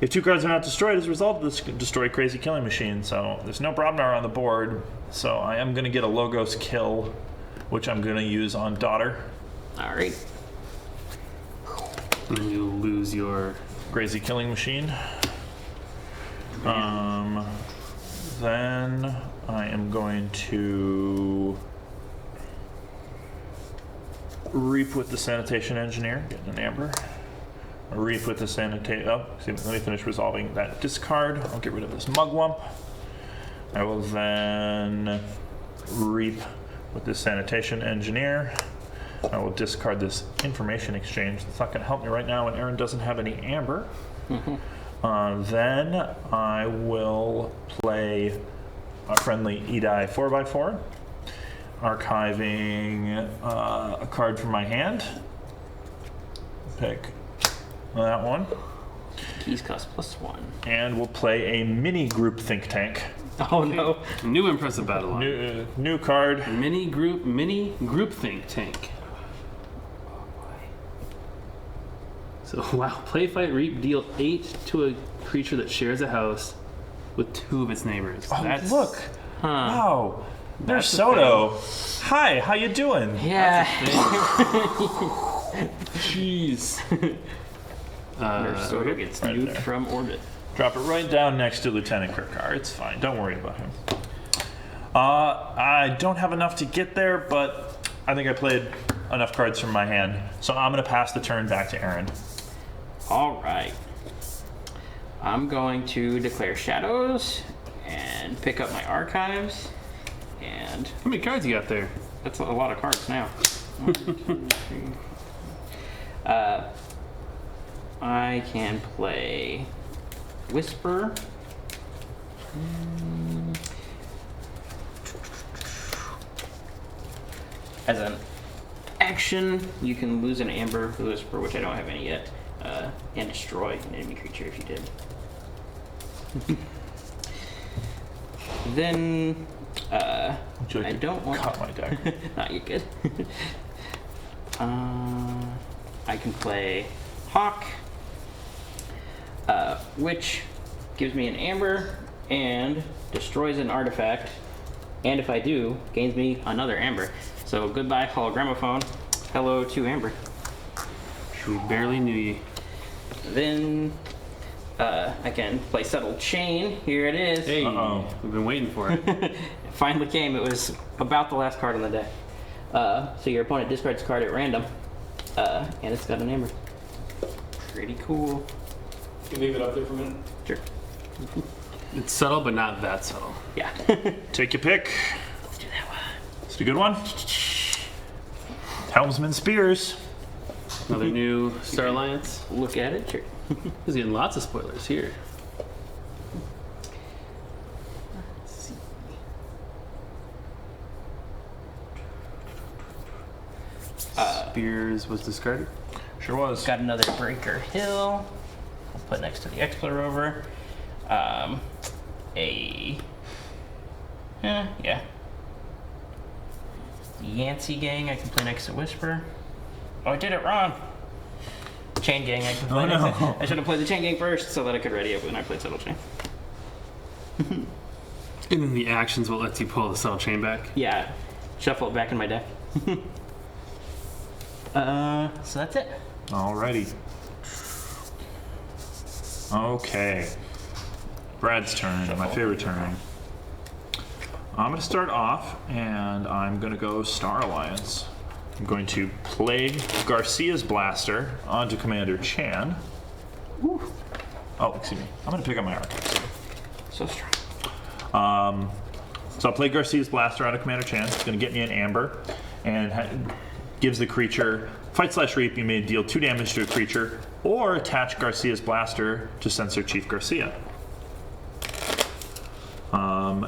If 2 cards are not destroyed as a result of this, destroy Crazy Killing Machine. So there's no Bravnar on the board, so I am going to get a Logos kill, which I'm going to use on Daughter. All right. And then you lose your Crazy Killing Machine. Then I am going to Reap with the Sanitation Engineer, getting an Amber. Reap with the Sanitation. Oh, let me finish resolving that discard. I'll get rid of this Mugwump. I will then Reap with the Sanitation Engineer. I will discard this Information Exchange. That's not going to help me right now when Aaron doesn't have any Amber. Then I will play a friendly Edai 4x4, archiving a card from my hand. Pick that one. Keys cost +1. And we'll play a mini group think tank. Oh no. new impressive battle line. New card. Mini group think tank. So wow, play fight reap deal 8 to a creature that shares a house with 2 of its neighbors. Oh, look. Huh. Wow. There's That's a Soto. Hi, how you doing? Yeah. Jeez. Soto gets right nuked there. from orbit. Drop it right down next to Lieutenant Kirkar. It's fine. Don't worry about him. I don't have enough to get there, but I think I played enough cards from my hand. So I'm going to pass the turn back to Aaron. All right. I'm going to declare shadows and pick up my archives. And How many cards you got there? that's a lot of cards now. 1, 2, 3. I can play Whisper. as an action, you can lose an Amber Whisper, which I don't have any yet, and destroy an enemy creature if you did. Then, Would you like I to don't want cut my deck? Not you good. I can play Hawk, which gives me an Amber and destroys an artifact. And if I do, gains me another Amber. So goodbye, Hologramophone. Hello to Amber. We barely knew you. Then I can play Subtle Chain. Here it is. Hey, Uh-oh. we've been waiting for it. It finally came. It was about the last card on the deck. So your opponent discards a card at random, and it's got an Amber. Pretty cool. Can you leave it up there for a minute? Sure. It's subtle, but not that subtle. Yeah. Take your pick. Let's do that one. It's a good one. Helmsman Spears. Another new Star Alliance. Look at it. Sure. He's getting lots of spoilers here. Spears was discarded. Sure was. Got another Breaker Hill. I'll put next to the Explorer Rover. Yeah. Yancey Gang, I can play next to Whisper. Oh, I did it wrong. Chain Gang, I can play next to. I should have played the Chain Gang first so that I could ready it when I played Subtle Chain. In the actions, what lets you pull the subtle chain back? Yeah. Shuffle it back in my deck. So that's it. Alrighty. Okay. Brad's turn, my favorite turn. I'm going to start off, and I'm going to go Star Alliance. I'm going to play Garcia's Blaster onto Commander Chan. Woo. Oh, excuse me. I'm going to pick up my archive. So strong. So I'll play Garcia's Blaster onto Commander Chan. It's going to get me an Amber, and gives the creature fight/reap. You may deal 2 damage to a creature, or attach Garcia's Blaster to Censor Chief Garcia.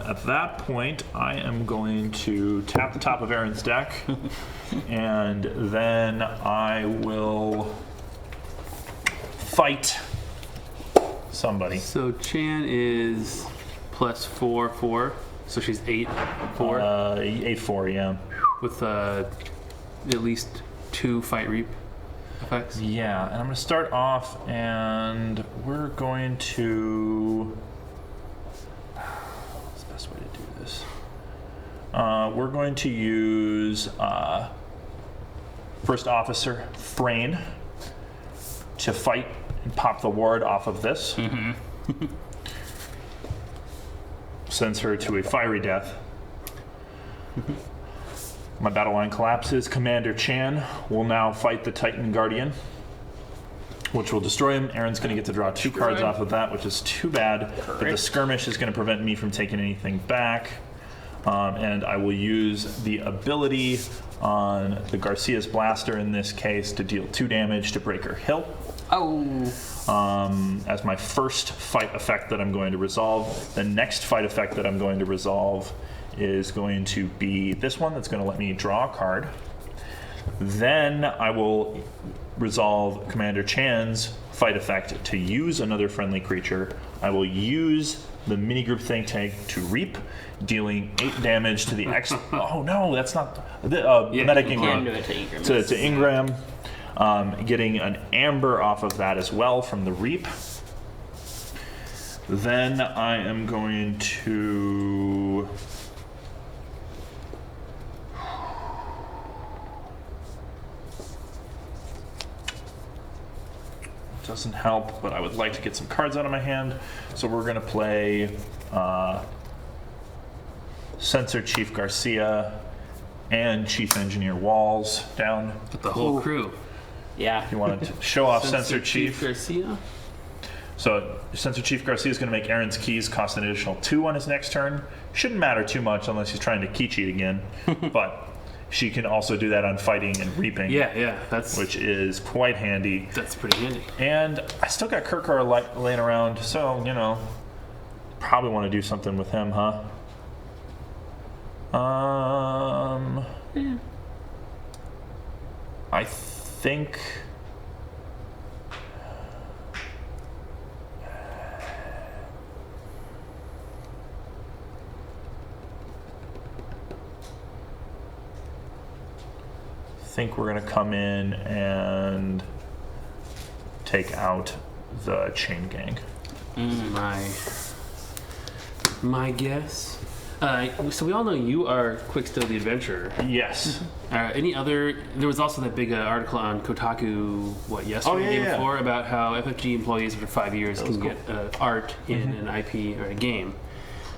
At that point, I am going to tap the top of Aaron's deck, and then I will fight somebody. So Chan is plus 4/4, so she's 8/4 8/4, yeah. with at least 2 fight reap effects. Yeah, and I'm going to start off, and we're going to. What's the best way to do this? We're going to use First Officer Thrain to fight and pop the ward off of this. Sends her to a fiery death. My battle line collapses. Commander Chan will now fight the Titan Guardian, which will destroy him. Aaron's going to get to draw 2 cards off of that, which is too bad. But the skirmish is going to prevent me from taking anything back. And I will use the ability on the Garcia's Blaster in this case to deal 2 damage to Breaker Hill. As my first fight effect that I'm going to resolve. The next fight effect that I'm going to resolve is going to be this one that's going to let me draw a card. Then I will resolve Commander Chan's fight effect to use another friendly creature. I will use the minigroup think tank to reap, dealing 8 damage to the oh no, that's not the medic Ingram. Can do it to Ingram. To Ingram. Getting an Amber off of that as well from the reap. Then I am going to doesn't help, but I would like to get some cards out of my hand. So we're going to play Censor Chief Garcia and Chief Engineer Walls down. With the whole crew. Yeah. You want to show off Censor Chief. Garcia. So Censor Chief Garcia is going to make Aaron's keys cost an additional 2 on his next turn. Shouldn't matter too much unless he's trying to key cheat again. But she can also do that on fighting and reaping. Yeah, that's Which is quite handy. that's pretty handy. And I still got Kirkar laying around, so, you know, probably want to do something with him, huh? I think. We're gonna come in and take out the chain gang. My guess. So we all know you are Quickstill the Adventurer. Yes. Any other? There was also that big article on Kotaku, yesterday, the day before, about how FFG employees after 5 years can get art in an IP or a game.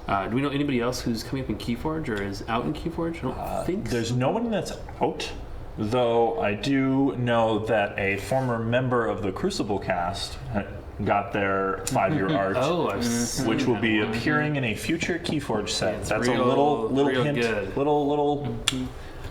Do we know anybody else who's coming up in KeyForge or is out in KeyForge? I don't think There's no one that's out, though I do know that a former member of the Crucible cast got their 5-year art, I've seen which will that be one. appearing in a future KeyForge set. it's That's real- a little real hint, good. little.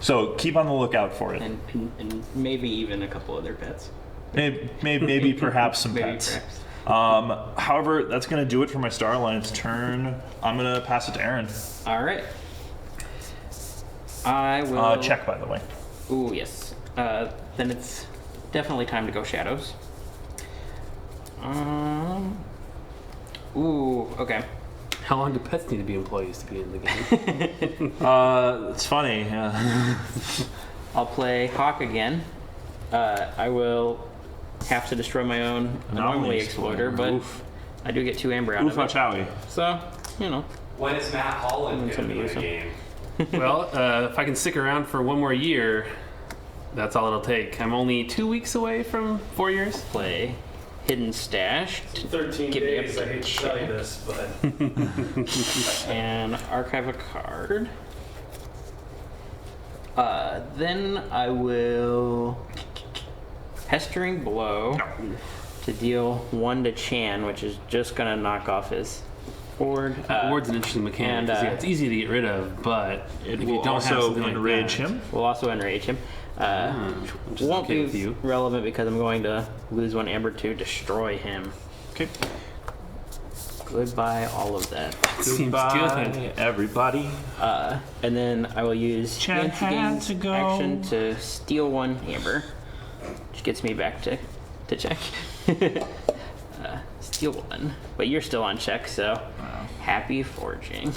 So keep on the lookout for it. And maybe even a couple other pets. Maybe perhaps some Maybe pets. perhaps. However, that's going to do it for my Star Alliance turn. I'm going to pass it to Aaron. All right. I will Check, by the way. Ooh, yes. Then it's definitely time to go shadows. Ooh, okay. How long do pets need to be employees to be in the game? It's funny. I'll play Hawk again. I will have to destroy my own anomaly exploder, but Oof. I do get 2 amber out Oof, of it. chowie. So, When is Matt Holland That's going to be in amazing. the game? Well, if I can stick around for one more year, that's all it'll take. I'm only 2 weeks away from 4 years. Play Hidden Stash 13 Give me up days, the I hate to tell you this, but and archive a card. Then I will Pestering Blow to deal 1 to Chan, which is just gonna knock off his board. Ward's an interesting mechanic. and, 'Cause, it's easy to get rid of, but It if will you don't have also something like enrage that, him. We'll also enrage him. which is Won't okay with be you. relevant because I'm going to lose 1 amber to destroy him. Okay. Goodbye, all of that. Seems good. Everybody. And then I will use Chan Fancy had Game's to go. action to steal 1 amber, which gets me back to check. Steal 1, but you're still on check, so happy forging.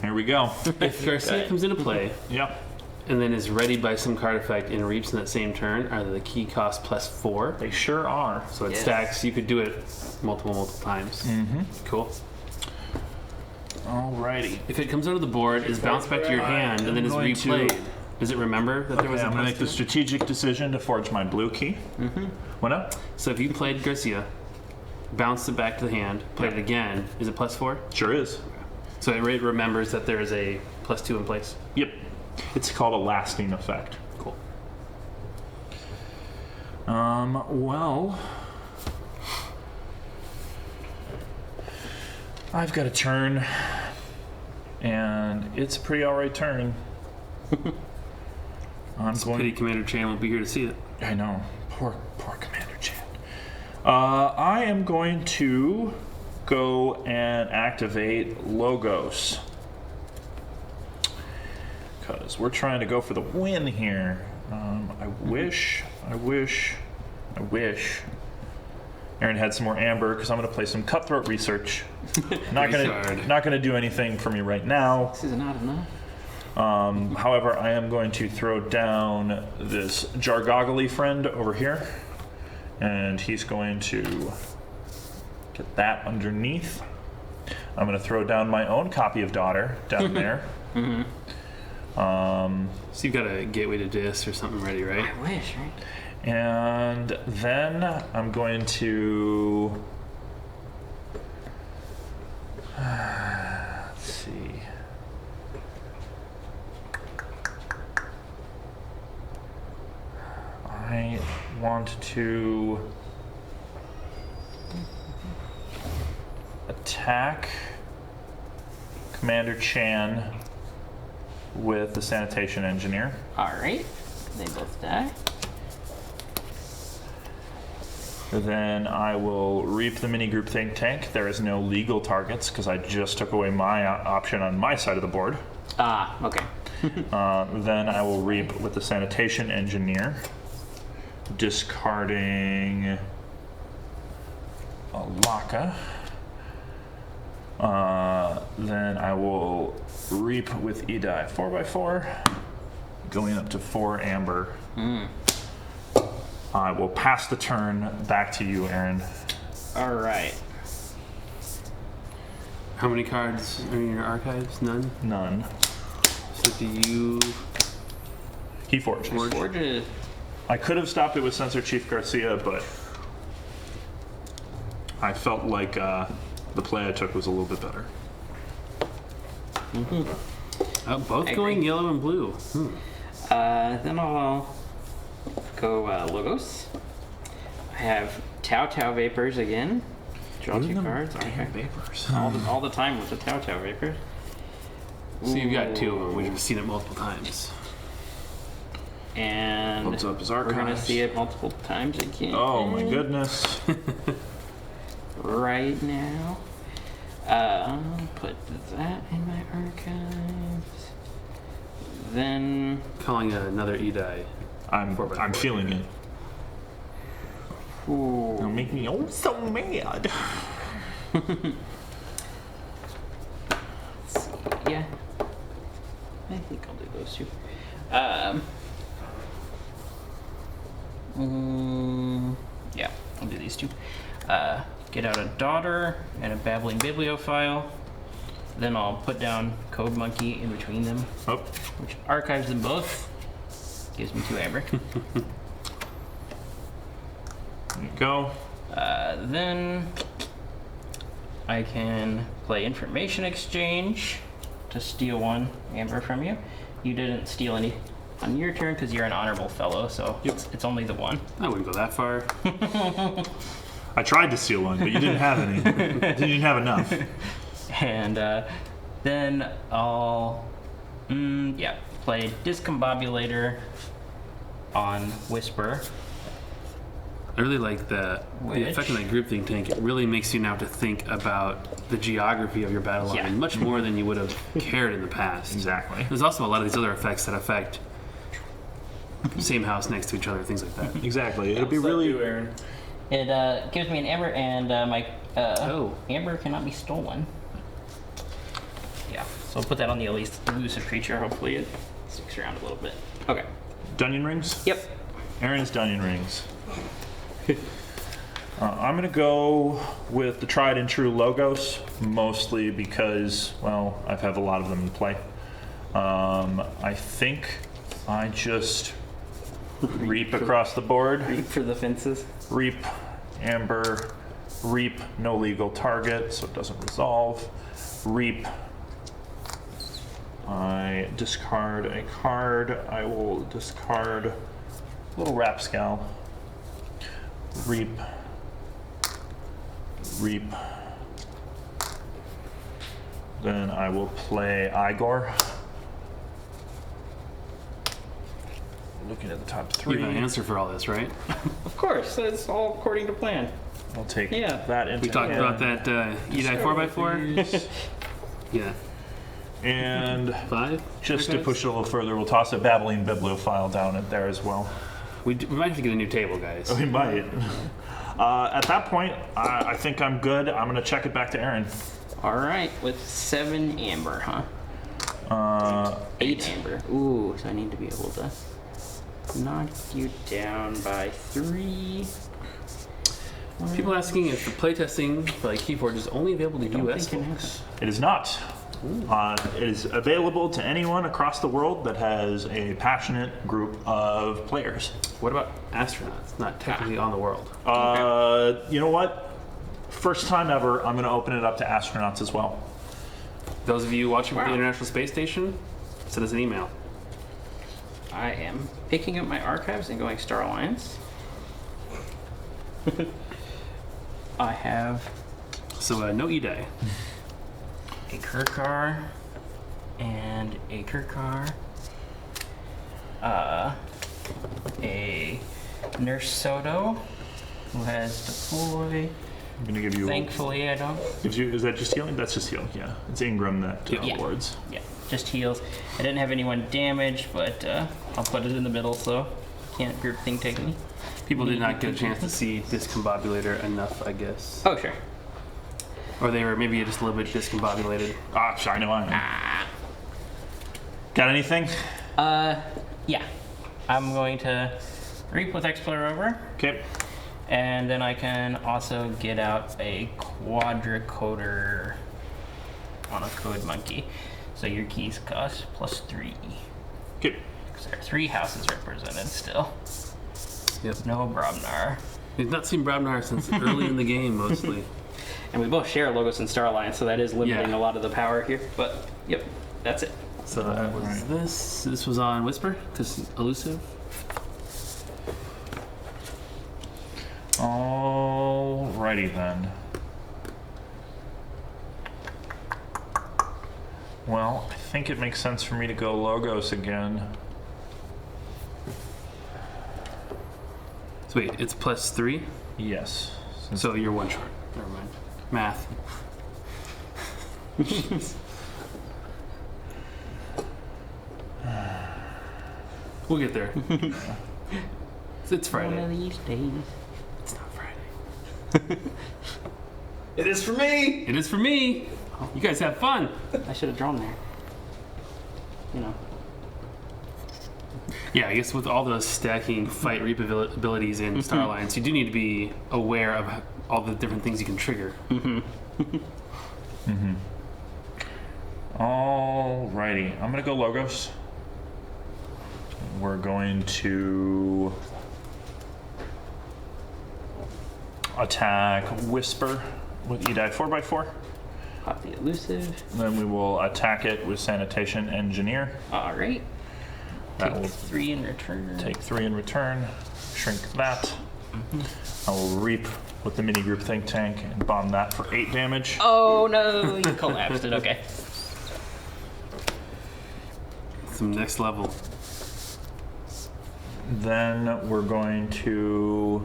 Here we go. If Garcia comes into play Yep. and then is readied by some card effect and reaps in that same turn, are the key cost +4. They sure are. So it Yes. stacks. You could do it multiple times. Cool. Alrighty. If it comes out of the board, is bounced back to your hand and then is going to- replayed. Does it remember that there was Okay, a I'm going to make the +2? strategic decision to forge my blue key. What up? So if you played Garcia, bounced it back to the hand, played it again, is it +4? Sure is. So it remembers that there is a +2 in place. Yep. It's called a lasting effect. Cool. Well, I've got a turn, and it's a pretty alright turn. I'm going. Pity Commander Chan won't be here to see it. I know. Poor Commander Chan. I am going to go and activate Logos. Because we're trying to go for the win here. I wish Aaron had some more amber, because I'm going to play some Cutthroat Research. Not Retard. gonna do anything for me right now. This is not enough. However, I am going to throw down this Jargoggly friend over here, and he's going to get that underneath. I'm going to throw down my own copy of Daughter down there. So you've got a Gateway to Dis or something ready, right? I wish, right? And then I'm going to... let's see. I want to attack Commander Chan with the Sanitation Engineer. Alright. They both die. Then I will reap the mini group think tank. There is no legal targets because I just took away my option on my side of the board. Ah, okay. Then I will reap with the Sanitation Engineer. discarding a Laka. Then I will reap with Edai 4x4, going up to 4 amber. I will pass the turn back to you, Aaron. All right. How many cards are in your archives? None? None. So do you... KeyForge. Forge is I could have stopped it with Censor Chief Garcia, but I felt like the play I took was a little bit better. both going yellow and blue. Then I'll go Logos. I have Tau Vapors again. Draw 2 cards. Okay. Vapors. All the time with the Tau Vapors. So you've got 2 of them. We've seen it multiple times. And Loads up his we're gonna archives. see it multiple times again. Oh my goodness. Right now. Put that in my archives. Then Calling another Edai. I'm feeling it. It'll make me so mad. yeah, I think I'll do those 2. Yeah, I'll do these 2. Get out a Daughter and a Babbling Bibliophile. Then I'll put down Code Monkey in between them, Oh, which archives them both. Gives me 2 amber. there you go. Then I can play Information Exchange to steal 1 amber from you. You didn't steal any on your turn because you're an honorable fellow, so it's only the 1. I wouldn't go that far. I tried to steal one, but you didn't have any. You didn't have enough. And then I'll play Discombobulator on Whisper. I really like the effect of that group think tank. It really makes you now have to think about the geography of your battle line Yeah. much more than you would have cared in the past. Exactly. There's also a lot of these other effects that affect same house next to each other, things like that. Exactly. It'll be What's that really. do, Aaron? It gives me an amber, and my Oh. amber cannot be stolen. Yeah, so I'll put that on the elusive creature. Hopefully it sticks around a little bit. Okay. Dungeon rings? Yep. Aaron's Dungeon rings. I'm going to go with the tried and true Logos, mostly because, well, I have a lot of them in play. I think I just reap across the board. Reap for the fences. Reap, amber, reap, no legal target, so it doesn't resolve. Reap. I discard a card. I will discard a little rapscal. Reap. Reap. Then I will play Igor. Looking at the top You 3. have an answer for all this, right? Of course, it's all according to plan. I'll take Yeah. that into We talked about that Edai 4x4. Yeah. And 5? just to push it a little further, we'll toss a Babbling Bibliophile down in there as well. We might have to get a new table, guys. We might. At that point, I think I'm good. I'm going to check it back to Aaron. All right, with 7 amber, huh? 8 amber. Ooh, so I need to be able to knock you down by 3. People asking if the playtesting for like KeyForge is only available to don't US think it folks. It is not. It is available to anyone across the world that has a passionate group of players. What about astronauts? Not technically on the world. You know what? First time ever, I'm going to open it up to astronauts as well. Those of you watching from the Wow. International Space Station, send us an email. I am picking up my archives and going Star Alliance. I have So no Edai. A Kirkar and a Kirkar. A Nurse Soto who has deploy. I'm going to give you. Thankfully, I don't. Gives you. Is that just healing? That's just healing. Yeah, it's Ingram that Yeah. awards. Yeah, just heals. I didn't have anyone damaged, but I'll put it in the middle, so. can't group think technique. People did not get a chance to see Discombobulator enough, I guess. Oh, sure. Or they were maybe just a little bit discombobulated. I know I am. Got anything? Yeah. I'm going to Reap with Explorer over. Okay. And then I can also get out a quadricoder on a code monkey. So your keys cost +3. Okay. Because there are 3 houses represented still. Yep. No Brobnar. We've not seen Brobnar since early in the game, mostly. And we both share Logos and Star Alliance, so that is limiting Yeah. a lot of the power here. But, yep, that's it. So that was this. This was on Whisper, because elusive. Alrighty then. Well, I think it makes sense for me to go Logos again. So wait, it's +3? Yes. So you're 1 short. Never mind. Math. We'll get there. It's One of Friday. these days. It's not Friday. It is for me! It is for me. You guys have fun. I should have drawn there. You know. Yeah, I guess with all those stacking fight reap abilities in Star Alliance, you do need to be aware of all the different things you can trigger. Alrighty, I'm gonna go Logos. We're going to attack Whisper with E-Die 4x4. Pop the elusive. Then we will attack it with Sanitation Engineer. Alright. That Take will 3 in return. take 3 in return. Shrink that. I will Reap with the mini group Think Tank and bomb that for 8 damage. Oh no, you collapsed it. Okay. Some next level. Then we're going to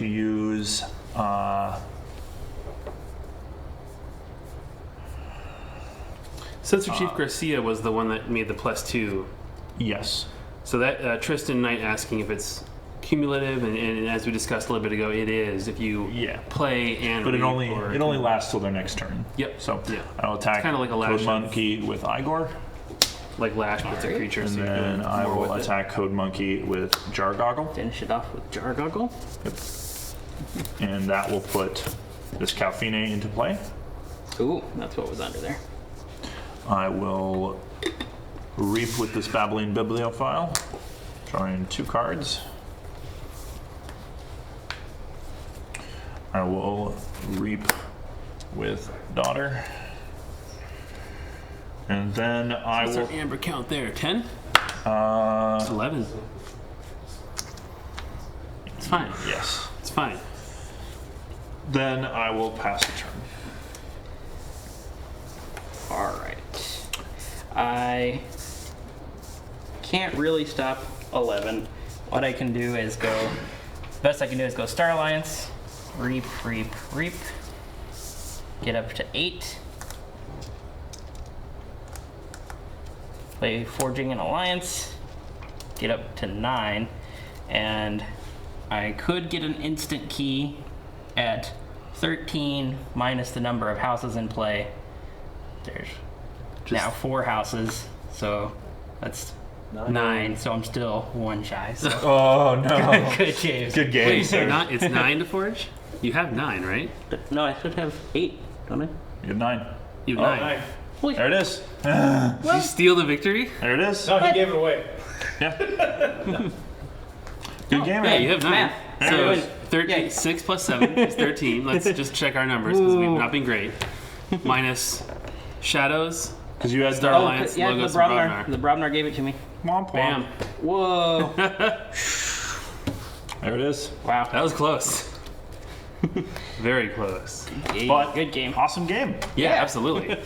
use Sensor Chief Garcia was the one that made the +2. yes. So that Tristan Knight asking if it's cumulative, and as we discussed a little bit ago, it is if you Yeah. play and But it reap only or- lasts till their next turn. Yep. So Yeah. I'll attack Kinda like a Code Lash of- Monkey with Igor, like Lash, but it's a creature, and so you're then doing I more will with it. attack Code Monkey with Jar Goggle, Finish it off with Jar Goggle. and that will put this Calfine into play. Ooh, that's what was under there. I will Reap with this Babbling Bibliophile, drawing 2 cards. I will Reap with Daughter. And then I What's will. our amber count there? 10? It's 11. It's fine. Yes. It's fine. Then I will pass the turn. Alright. I can't really stop 11. What I can do is go. Best I can do is go Star Alliance, Reap, Reap, Reap. Get up to 8. Play Forging an Alliance. Get up to 9. And I could get an instant key at 13 minus the number of houses in play. There's now 4 houses, so that's 9. So I'm still 1 shy. So Oh no! good, James. Good game. Wait, so it's 9 to forge? You have 9, right? No, I should have 8, don't I? You have 9. You have 9. There it is. Did you steal the victory? There it is. No, he gave it away. Yeah. Good game, Yeah, man. you have 9. Math. So Yay. 13, 6 plus 7 is 13. Let's just check our numbers because we've not been great. Minus Shadows, Because you had Star Oh, Alliance, yeah, Logos, the and Brobnar. Brobnar. The Brobnar gave it to me. Womp womp. Bam. Whoa. There it is. Wow. That was close. Very close. But Good game. awesome game. Yeah, absolutely.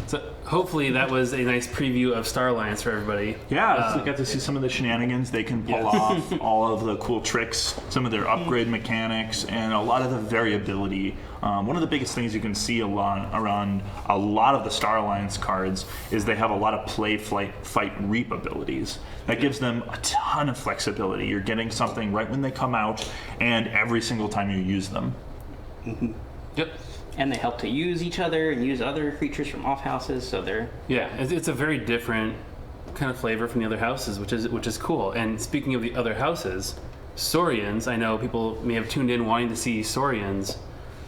So hopefully that was a nice preview of Star Alliance for everybody. Yeah, I got to see some of the shenanigans they can pull off, all of the cool tricks, some of their upgrade mechanics, and a lot of the variability One of the biggest things you can see around a lot of the Star Alliance cards is they have a lot of play, fight, reap abilities. That gives them a ton of flexibility. You're getting something right when they come out and every single time you use them. Yep. And they help to use each other and use other creatures from off houses, so they're... Yeah, it's a very different kind of flavor from the other houses, which is cool. And speaking of the other houses, Saurians, I know people may have tuned in wanting to see Saurians,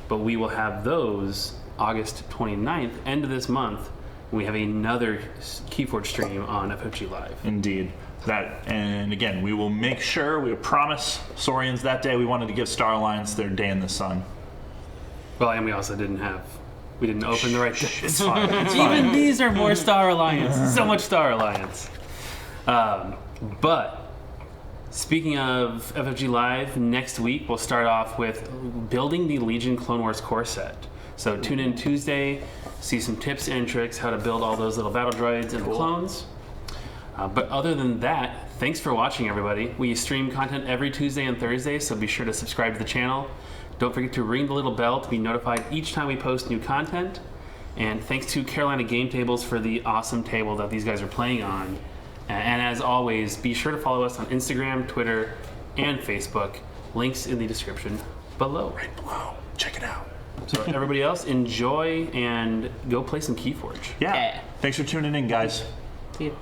but we will have those August 29th, end of this month, when we have another KeyForge stream on FFGLive. Indeed. And again, we will make sure, we promise Saurians that day. We wanted to give Star Alliance their day in the sun. Well, and we also didn't open the right day. It's fine. It's fine. Even these are more Star Alliance. So much Star Alliance. But speaking of FFGLive, next week we'll start off with building the Legion Clone Wars core set. So tune in Tuesday, see some tips and tricks how to build all those little battle droids and the clones. But other than that, thanks for watching, everybody. We stream content every Tuesday and Thursday, so be sure to subscribe to the channel. Don't forget to ring the little bell to be notified each time we post new content. And thanks to Carolina Game Tables for the awesome table that these guys are playing on. And as always, be sure to follow us on Instagram, Twitter, and Facebook. Links in the description below. Right below. Check it out. So everybody else, enjoy and go play some KeyForge. Yeah. Yeah. Thanks for tuning in, guys. See you.